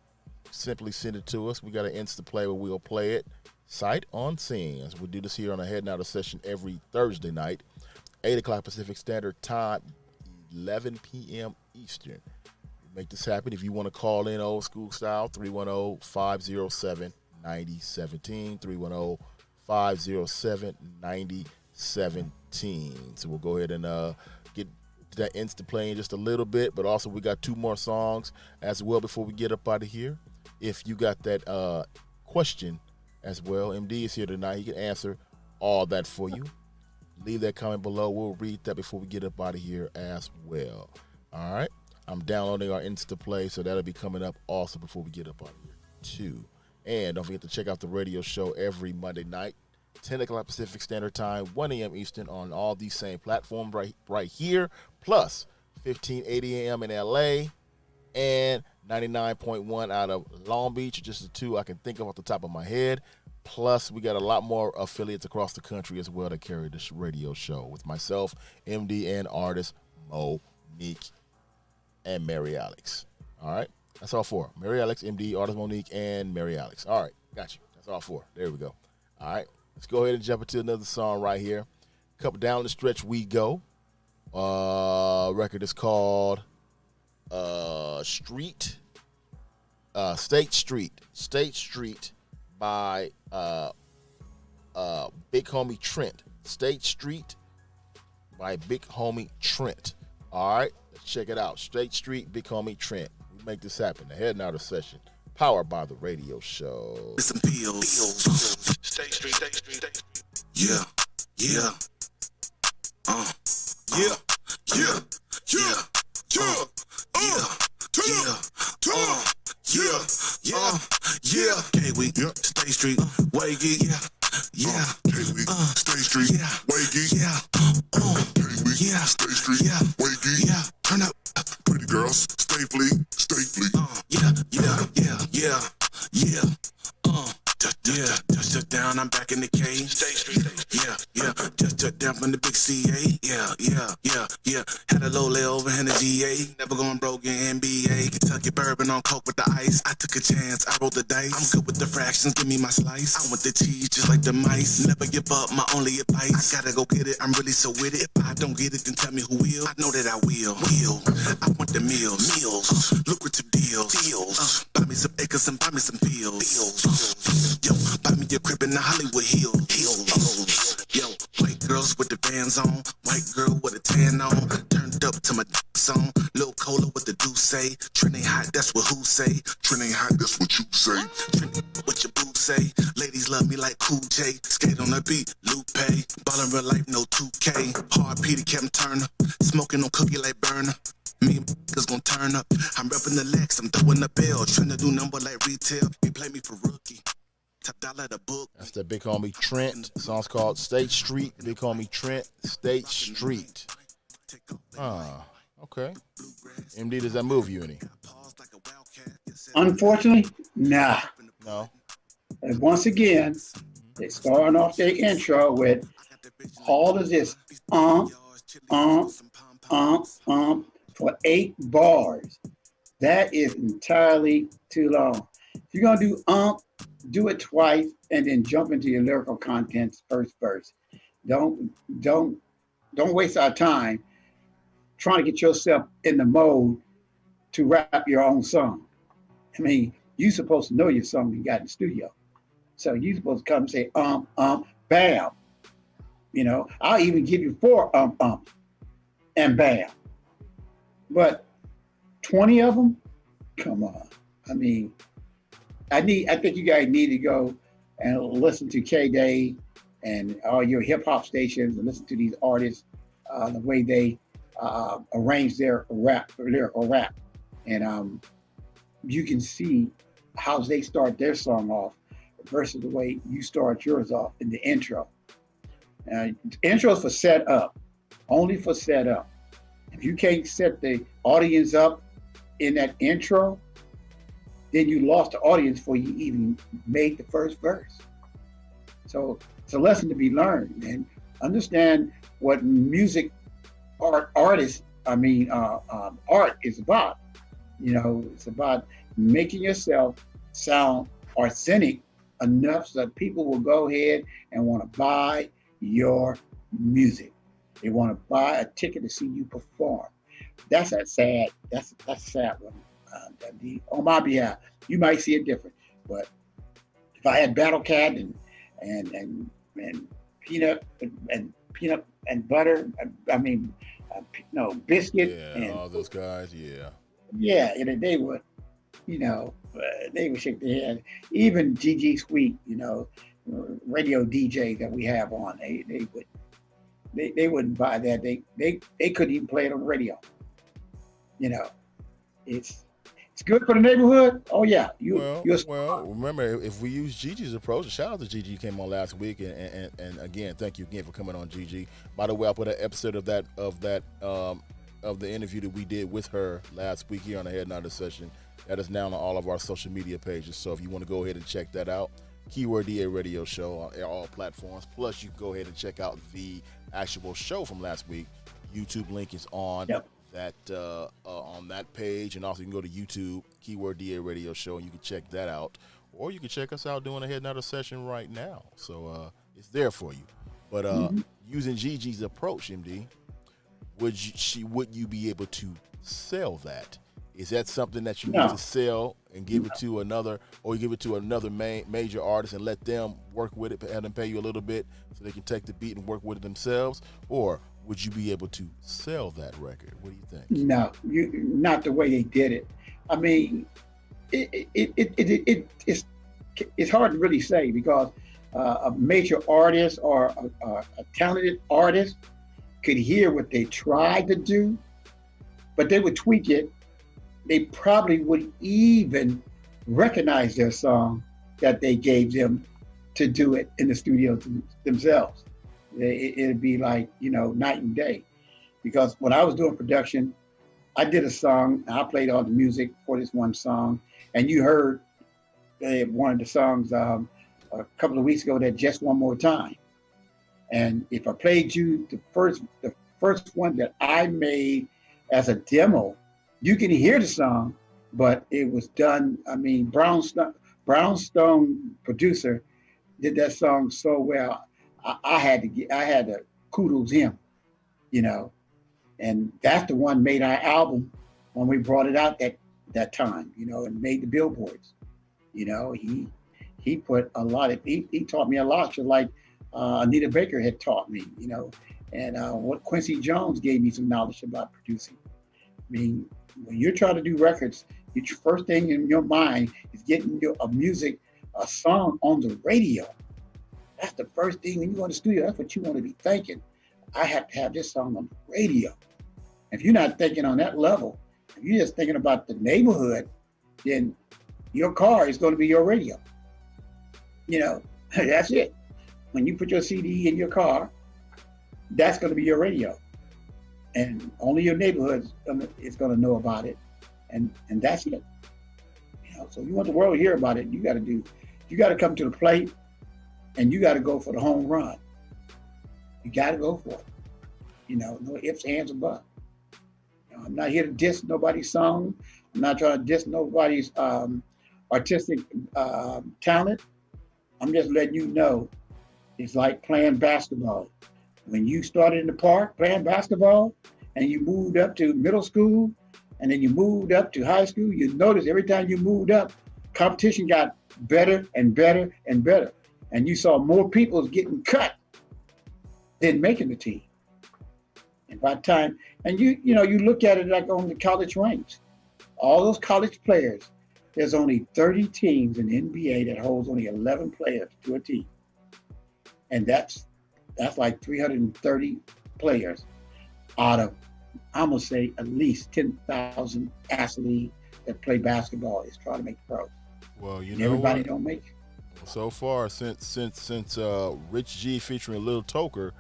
simply send it to us. We got an Insta play where we'll play it sight unseen. We do this here on a Head Now session every Thursday night, 8 o'clock Pacific Standard Time, 11 p.m. Eastern. Make this happen. If you want to call in old school style, 310-507-9017, 310-507-9017. So we'll go ahead and get that Insta playing just a little bit, but also we got 2 more songs as well before we get up out of here. If you got that question as well, MD is here tonight. He can answer all that for you. Leave that comment below. We'll read that before we get up out of here as well. All right. I'm downloading our Insta play, so that'll be coming up also before we get up out of here too. And don't forget to check out the radio show every Monday night, 10 o'clock Pacific Standard Time, 1 a.m. Eastern on all these same platforms right here, plus 1580 a.m. in LA and 99.1 out of Long Beach, just the 2 I can think of off the top of my head. Plus, we got a lot more affiliates across the country as well that carry this radio show with myself, MD, and artist Monique and Mary Alex. All right, that's all 4. Mary Alex, MD, artist Monique, and Mary Alex. All right, got you. That's all 4. There we go. All right, let's go ahead and jump into another song right here. Couple down the stretch we go. Record is called State Street by Big Homie Trent. State Street by Big Homie Trent. All right, let's check it out. State Street, Big Homie Trent. We make this happen. The Head Now session, powered by the radio show. Some pills. State Street. Yeah. Yeah. Yeah. K-Week, State Street, Waggy, K-Week, State Street, Waggy, K-Week, State Street, Waggy, turn up, pretty girls, stay fleet, touch down, I'm back in the K. State Street, touch down from the big CA, had a low layover in the GA, never going broke in NBA, Kentucky bourbon on coke with the ice, I took a chance, I rolled the dice, I'm good with the fractions, give me my slice, I want the cheese just like the mice, never give up, my only advice, I gotta go get it, I'm really so with it, if I don't get it, then tell me who will, I know that I will, I want the meals, lucrative deals, buy me some acres and buy me some pills, yo, buy me a crib in the Hollywood Hills. Yo, white girls with the Vans on, white girl with a tan on, turned up to my song, Lil Cola with the do say, trending hot, that's what who say, trending hot, that's what you say, trending what your boo say, ladies love me like Cool J, skate on the beat, Lupe, ballin' real life, no 2K, hard Peter Kevin Turner, smoking on cookie like burner. Me and niggas gon' turn up. I'm reppin' the Lex, I'm throwing the bell. Tryna do number like retail. You play me for rookie. Top dollar the book. That's the big homie Trent. The song's called State Street. Big homie Trent, State Street. Okay. MD, does that move you any? Unfortunately, nah. No. And once again, they starting off their intro with all of this for 8 bars. That is entirely too long. If you're gonna do it twice and then jump into your lyrical contents first verse. Don't waste our time trying to get yourself in the mode to rap your own song. I mean, you're supposed to know your song when you got in the studio. So you're supposed to come and say, bam. You know, I'll even give you 4 and bam. But 20 of them? Come on. I mean, I think you guys need to go and listen to K-Day and all your hip hop stations and listen to these artists, the way they arrange their lyrical rap. And you can see how they start their song off versus the way you start yours off in the intro. Intro is for set up, only for set up. If you can't set the audience up in that intro, then you lost the audience before you even made the first verse. So it's a lesson to be learned, and understand what music art is about. You know, it's about making yourself sound authentic enough so that people will go ahead and want to buy your music. They want to buy a ticket to see you perform. That's a sad one. On my behalf, you might see it different, but if I had Battle Cat and peanut and butter, biscuit, and all those guys, yeah, and they would, they would shake their head. Even GG Sweet, radio DJ that we have on, they wouldn't buy that. They couldn't even play it on the radio. It's good for the neighborhood. Oh yeah. Well, remember, if we use Gigi's approach, shout out to Gigi, came on last week, and again, thank you again for coming on, Gigi. By the way, I put an episode of the interview that we did with her last week here on the Head Nodded session. That is now on all of our social media pages. So if you want to go ahead and check that out, Keyword DA Radio Show on all platforms. Plus, you can go ahead and check out the actual show from last week. YouTube link is on. Yep. That on that page, and also you can go to YouTube, Keyword DA Radio Show, and you can check that out, or you can check us out doing a Head Nodded session right now. So it's there for you. But using Gigi's approach, MD, would you be able to sell that? Is that something that you need to sell and give it to another, or you give it to another major artist and let them work with it, have them pay you a little bit so they can take the beat and work with it themselves, or would you be able to sell that record? What do you think? No, not the way they did it. I mean, it's hard to really say, because a major artist or a talented artist could hear what they tried to do, but they would tweak it. They probably would even recognize their song that they gave them to do it in the studio themselves. It'd be like, night and day. Because when I was doing production, I did a song, and I played all the music for this one song, and you heard one of the songs a couple of weeks ago, that Just One More Time. And if I played you the first one that I made as a demo, you can hear the song, but it was done. I mean, Brownstone producer did that song so well. I had to kudos him, and that's the one made our album when we brought it out that time, and made the billboards. He put a lot of, he taught me a lot, just like Anita Baker had taught me, and what Quincy Jones gave me some knowledge about producing. I mean, when you're trying to do records, your first thing in your mind is getting a song on the radio. That's the first thing when you go in the studio. That's what you want to be thinking. I have to have this song on the radio. If you're not thinking on that level, if you're just thinking about the neighborhood, then your car is going to be your radio. That's it. When you put your CD in your car, that's going to be your radio. And only your neighborhood is going to know about it. And that's it. So you want the world to hear about it, you got to come to the plate, and you got to go for the home run. You got to go for it. No ifs, ands, or buts. I'm not here to diss nobody's song. I'm not trying to diss nobody's artistic talent. I'm just letting you know it's like playing basketball. When you started in the park playing basketball and you moved up to middle school and then you moved up to high school, you notice every time you moved up, competition got better and better and better. And you saw more people getting cut than making the team. And by the time, and you look at it like on the college ranks, all those college players, there's only 30 teams in the NBA that holds only 11 players to a team. And that's like 330 players out of, I'm going to say, at least 10,000 athletes that play basketball is trying to make the pros. Well, and everybody don't make it. So far, since Rich G featuring Lil Toker,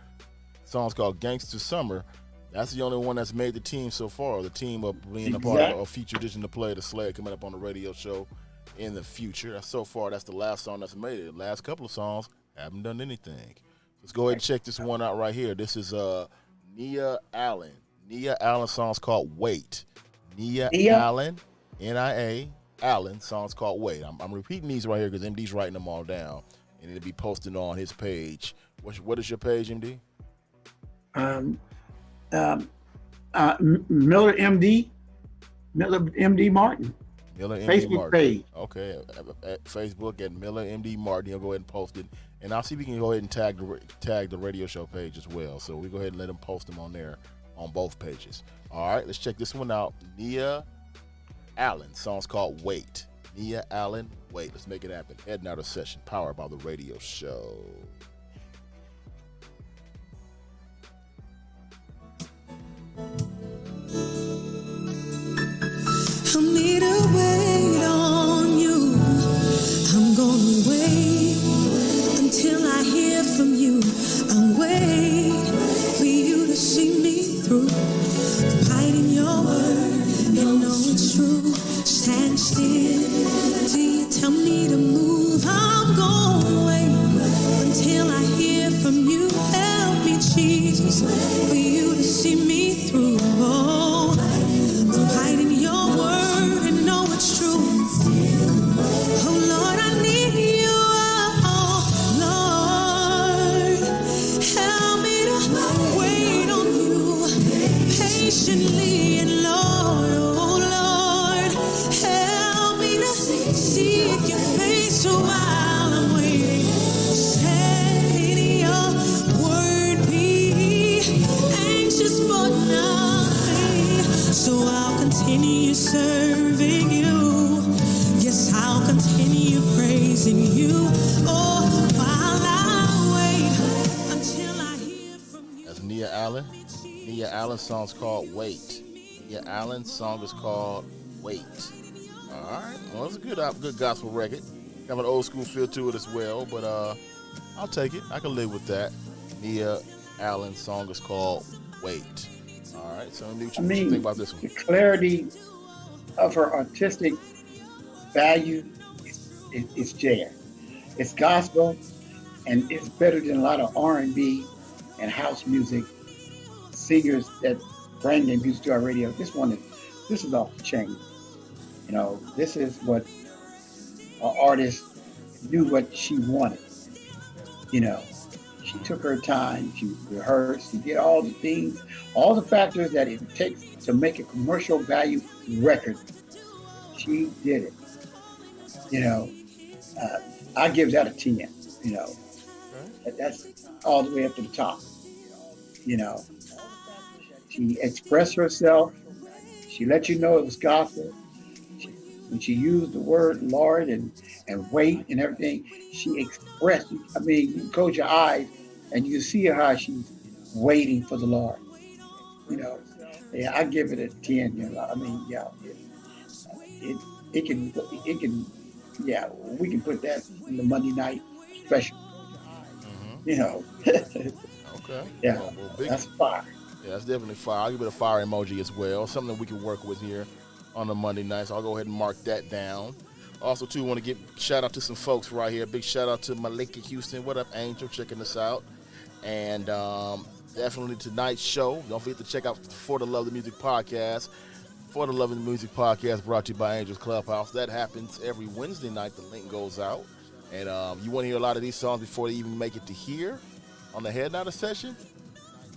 song's called Gangsta Summer, that's the only one that's made the team so far. The team of being a part of a feature edition to play the Sled coming up on the radio show in the future. So far, that's the last song that's made it. The last couple of songs haven't done anything. Let's go ahead and check this one out right here. This is Nia Allen. Nia Allen song's called Wait. Nia Allen, N-I-A, Allen, song's called Wait. I'm repeating these right here because MD's writing them all down, and it'll be posted on his page. What is your page, MD? Miller MD Martin. Miller MD Facebook Martin. Page. Okay, at Facebook at Miller MD Martin. He'll go ahead and post it, and I'll see if we can go ahead and tag the radio show page as well. So we go ahead and let him post them on there on both pages. All right, let's check this one out. Nia Allen, song's called Wait. Nia Allen, Wait. Let's make it happen. Heading out of session, powered by the radio show. I need to wait on you. I'm gonna wait until I hear from you. I'll wait for you to see me through. Hiding your word, you know it's true. Stand still till you tell me to move. I'm gonna wait until I hear from you. Help me, Jesus, for you to see me through. Oh, I'm hiding your word and know it's true. Oh Lord, I need you. Oh Lord, help me to wait on you patiently. And Lord, oh Lord, help me to seek your face while I'm waiting. Let your word be anxious for nothing. So I'll continue serving you. Yes, I'll continue praising you. Oh, while I wait until I hear from you. That's Nia Allen. Nia Allen's song's called Wait. Nia Allen's song is called Wait. All right. Well, it's a good gospel record. Have an old school feel to it as well, but I'll take it. I can live with that. Nia Allen's song is called Wait. All right, so what you think about this one? The clarity of her artistic value is there. It's gospel, and it's better than a lot of R&B and house music singers that bring their music to our radio. This is off the chain. This is what an artist knew what she wanted. She took her time, she rehearsed, she did all the things, all the factors that it takes to make a commercial value record. She did it. I give that a 10, That's all the way up to the top. She expressed herself. She let you know it was gospel. When she used the word Lord and wait and everything, she expressed. You close your eyes and you see how she's waiting for the Lord. I give it a 10. It can. We can put that in the Monday night special. You know. Okay. Yeah, Well, that's fire. Yeah, that's definitely fire. I'll give it a fire emoji as well. Something we can work with here on the Monday night. So I'll go ahead and mark that down. Also, too, want to give shout out to some folks right here. Big shout out to Malika Houston. What up, Angel? Checking us out. And definitely tonight's show. Don't forget to check out For the Love of the Music podcast. For the Love of the Music podcast brought to you by Angels Clubhouse. That happens every Wednesday night. The link goes out. And you want to hear a lot of these songs before they even make it to here on the Head Notter session?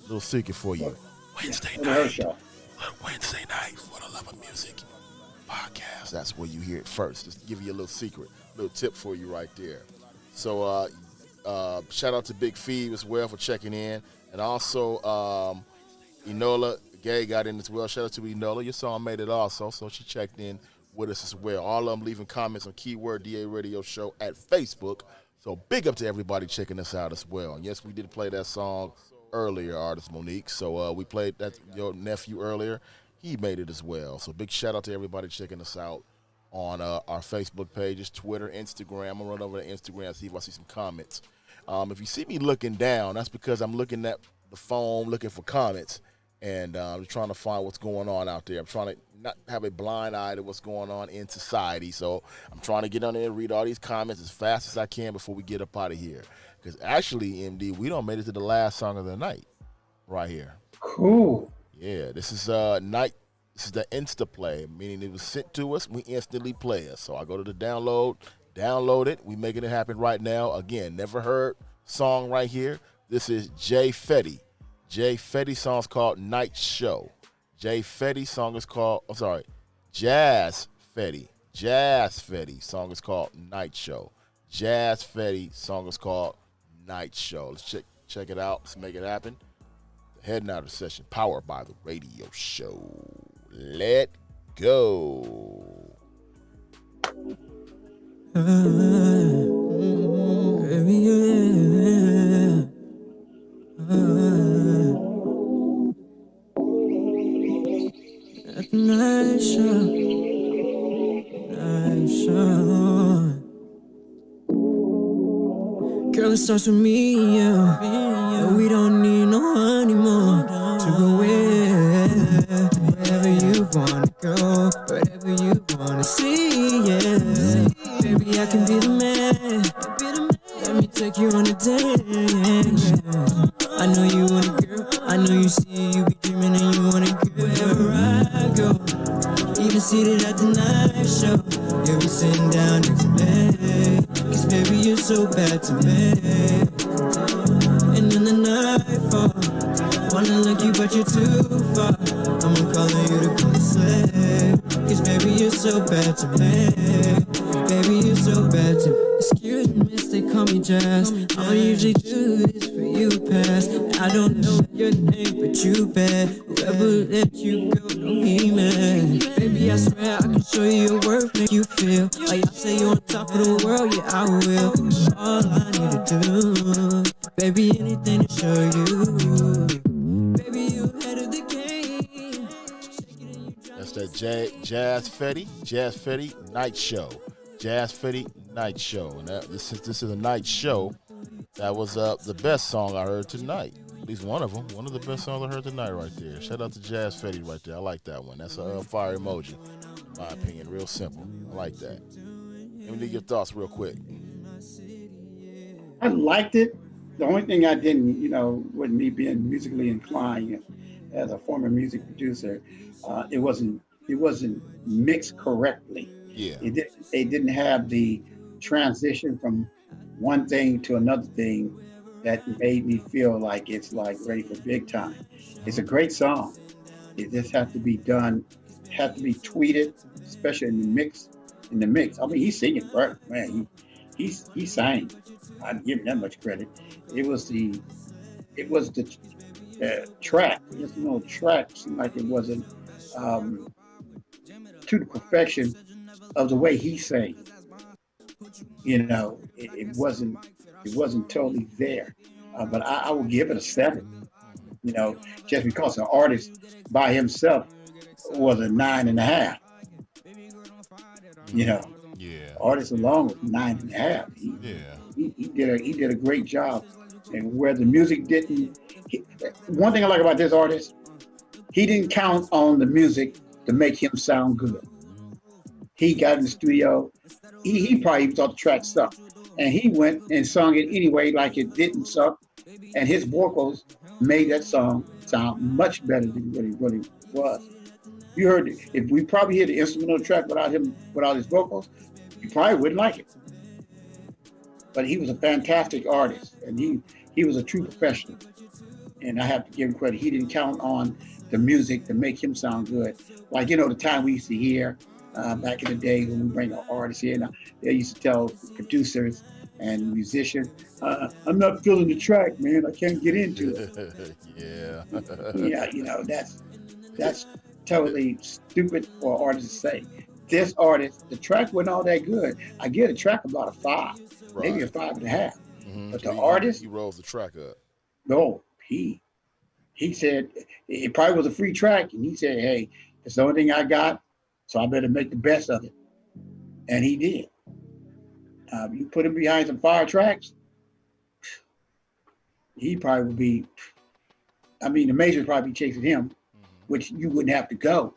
Little secret for you. Wednesday night. Wednesday night, For the Love of Music podcast. That's where you hear it first. Just to give you a little secret, little tip for you right there. So shout out to Big Fee as well for checking in. And also Enola Gay got in as well. Shout out to Enola. Your song made it also, so she checked in with us as well. All of them leaving comments on Keyword DA Radio Show at Facebook. So big up to everybody checking us out as well. And yes, we did play that song earlier, Artist Monique. So we played that your nephew earlier. He made it as well. So big shout out to everybody checking us out on our Facebook pages, Twitter, Instagram. I'm going to run over to Instagram and see if I see some comments. If you see me looking down, that's because I'm looking at the phone, looking for comments, and I'm trying to find what's going on out there. I'm trying to not have a blind eye to what's going on in society. So I'm trying to get on there and read all these comments as fast as I can before we get up out of here. Because actually, MD, we don't made it to the last song of the night right here. Cool. Yeah, this is night. This is the Insta play, meaning it was sent to us. We instantly play it. So I go to the download it. We making it happen right now. Again, never heard song right here. This is Jay Fetty. Jay Fetty song's called Night Show. Jay Fetty song is called, Jazz Fetty. Jazz Fetty song is called Night Show. Jazz Fetty song is called Night Show. Let's check it out. Let's make it happen. The Head Notter session powered by the radio show. Let go. Night show. Girl, it starts with me, yeah. No, we don't need no honeymoon to go wherever you wanna go, wherever you wanna see, yeah. Baby, I can be the man. Let me take you on a date, yeah. I know you want a girl. I know you see you be dreaming and you want a girl. Wherever I go, even seated at the night show, you'll be sitting down next to me. Cause baby, you're so bad to me. And in the nightfall, wanna look you but you're too far. I'm calling you to come stay. Cause baby, you're so bad to me. Baby, you're so bad to me. Excuse me, miss, they call me Jazz. I don't usually do this for you, pass. I don't know your name, but you bad. Whoever let you go, don't be mad. Baby, I swear I can show you your worth, make you feel like I say you're on top of the world, yeah, I will. All I need to do, baby, anything to show you. Baby, you ahead of the game. That's that Jazz Fetty Night Show. Jazz Fetty Night Show. And this is a night show. That was the best song I heard tonight. At least one of them. One of the best songs I heard tonight right there. Shout out to Jazz Fetty right there. I like that one. That's a fire emoji, in my opinion. Real simple. I like that. Let me get your thoughts real quick. I liked it. The only thing I didn't, with me being musically inclined as a former music producer, it wasn't mixed correctly. Yeah. They didn't have the transition from one thing to another thing that made me feel like it's like ready for big time. It's a great song. It just has to be done, has to be tweeted, especially in the mix. I mean, he's singing, right? Man, he sang. I'd give him that much credit. It was the track. Just track seemed like it wasn't to the perfection of the way he sang. It wasn't totally there. But I will give it a 7. Just because an artist by himself was a 9.5. Yeah. artist alone was 9.5. He did a great job. And where the music didn't, one thing I like about this artist, he didn't count on the music to make him sound good. He got in the studio, he probably thought the track sucked. And he went and sung it anyway like it didn't suck. And his vocals made that song sound much better than what it really was. You heard, if we probably hear the instrumental track without his vocals, you probably wouldn't like it. But he was a fantastic artist, and he was a true professional. And I have to give him credit. He didn't count on the music to make him sound good. Like, the time we used to hear back in the day when we bring an artist in, they used to tell producers and musicians, I'm not feeling the track, man. I can't get into it. Yeah. That's totally stupid for an artist to say. This artist, the track wasn't all that good. I get a track about a 5, maybe a 5.5. Mm-hmm. But the artist, he rolls the track up. No, he said it probably was a free track, and he said, "Hey, it's the only thing I got, so I better make the best of it." And he did. You put him behind some fire tracks, he probably would be. I mean, the majors probably be chasing him, which you wouldn't have to go.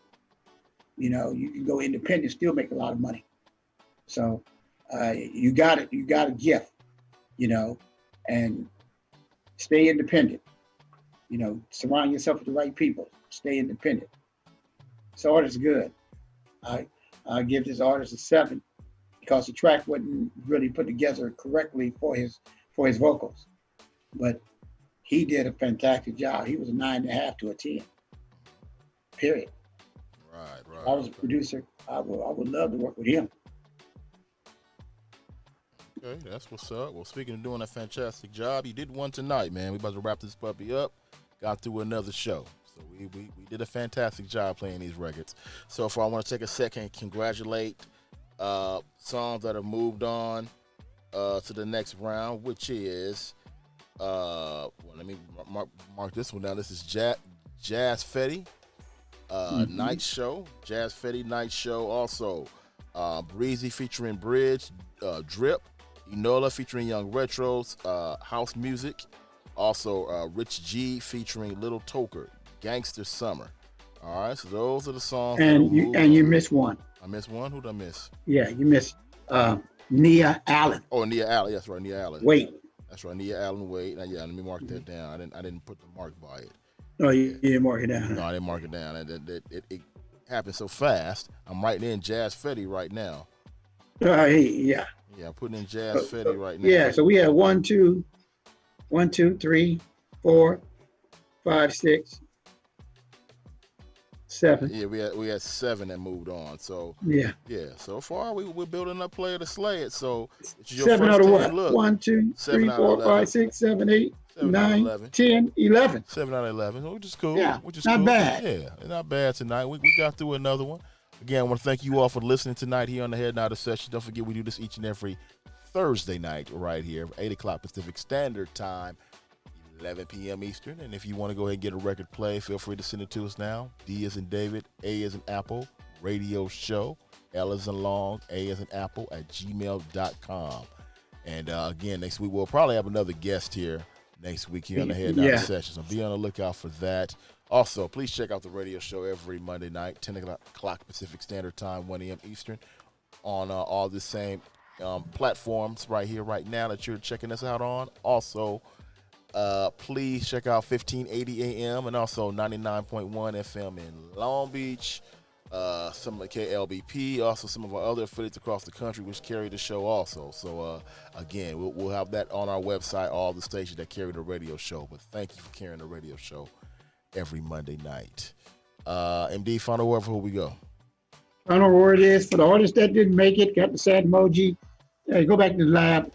You can go independent, still make a lot of money. So you got it. You got a gift, and stay independent. Surround yourself with the right people. Stay independent. This artist is good. I give this artist a 7 because the track wasn't really put together correctly for his vocals, but he did a fantastic job. He was a 9.5 to a 10. Period. Right. If I was a producer, I would love to work with him. Okay, that's what's up. Well, speaking of doing a fantastic job, you did one tonight, man. We about to wrap this puppy up. Got through another show. So we did a fantastic job playing these records. So I want to take a second and congratulate songs that have moved on to the next round, which is let me mark this one down. This is Jazz Fetty. Night Show, Jazz Fetty Night Show. Also, Breezy featuring Bridge, Drip, Enola featuring Young Retros, House Music. Also, Rich G featuring Little Toker, Gangster Summer. All right, so those are the songs. And you missed one. I missed one. Who did I miss? Yeah, you missed Nia Allen. Oh, Nia Allen. That's right, Nia Allen. Wait. That's right, Nia Allen. Wait. Now, yeah, let me mark that down. I didn't put the mark by it. Oh, you didn't mark it down. No, I didn't mark it down. It happened so fast. I'm writing in Jazz Fetty right now. Yeah. Yeah, I'm putting in Jazz Fetty right now. Yeah, so we have 1, 2, 3, 4, 5, 6, 7. Yeah, we had 7 that moved on. So yeah. So far we're building up player to slay it. So it's your 7 first out of 10 what? look. 1, 2, 3, 4, 5, 6, 7, 8, 9, 10, 11. 7 out of 11, which is cool. Yeah, which is not cool. bad. Yeah, not bad tonight. We got through another one. Again, I want to thank you all for listening tonight here on the Head Nod Session. Don't forget we do this each and every Thursday night right here, 8 o'clock Pacific Standard Time, 11 p.m. Eastern. And if you want to go ahead and get a record play, feel free to send it to us now. D as in David, A as in Apple, radio show, L as in long, A as in Apple at gmail.com. And again, next week we'll probably have another guest here next week here on the Head Nod Session. So be on the lookout for that. Also, please check out the radio show every Monday night, 10 o'clock Pacific Standard Time, 1 a.m. Eastern, on all the same platforms right here, right now that you're checking us out on. Also, please check out 1580 AM and also 99.1 FM in Long Beach, some of KLBP, also some of our other affiliates across the country which carry the show also. So, again, we'll have that on our website, all the stations that carry the radio show. But thank you for carrying the radio show every Monday night. MD, final word before we go. Final word is for the artists that didn't make it, got the sad emoji, go back to the lab,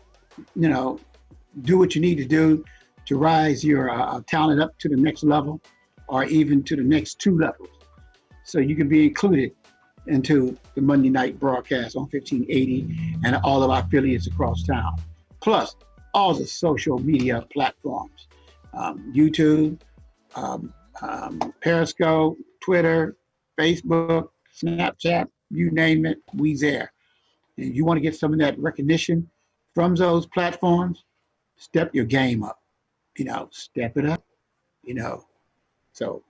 do what you need to do to rise your talent up to the next level or even to the next 2 levels. So you can be included into the Monday night broadcast on 1580 and all of our affiliates across town. Plus, all the social media platforms, YouTube, Periscope, Twitter, Facebook, Snapchat, you name it, we there. and you want to get some of that recognition from those platforms, step your game up. Step it up. So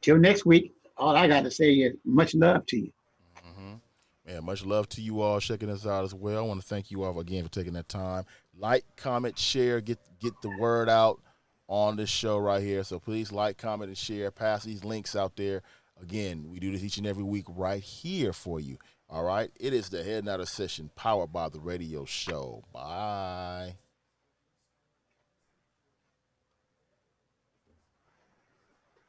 till next week, all I got to say is much love to you. Man, much love to you all checking us out as well. I want to thank you all again for taking that time. Like, comment, share, get the word out on this show right here. So please like, comment, and share. Pass these links out there. Again, we do this each and every week right here for you. All right? It is the Head Nodders Session powered by the radio show. Bye.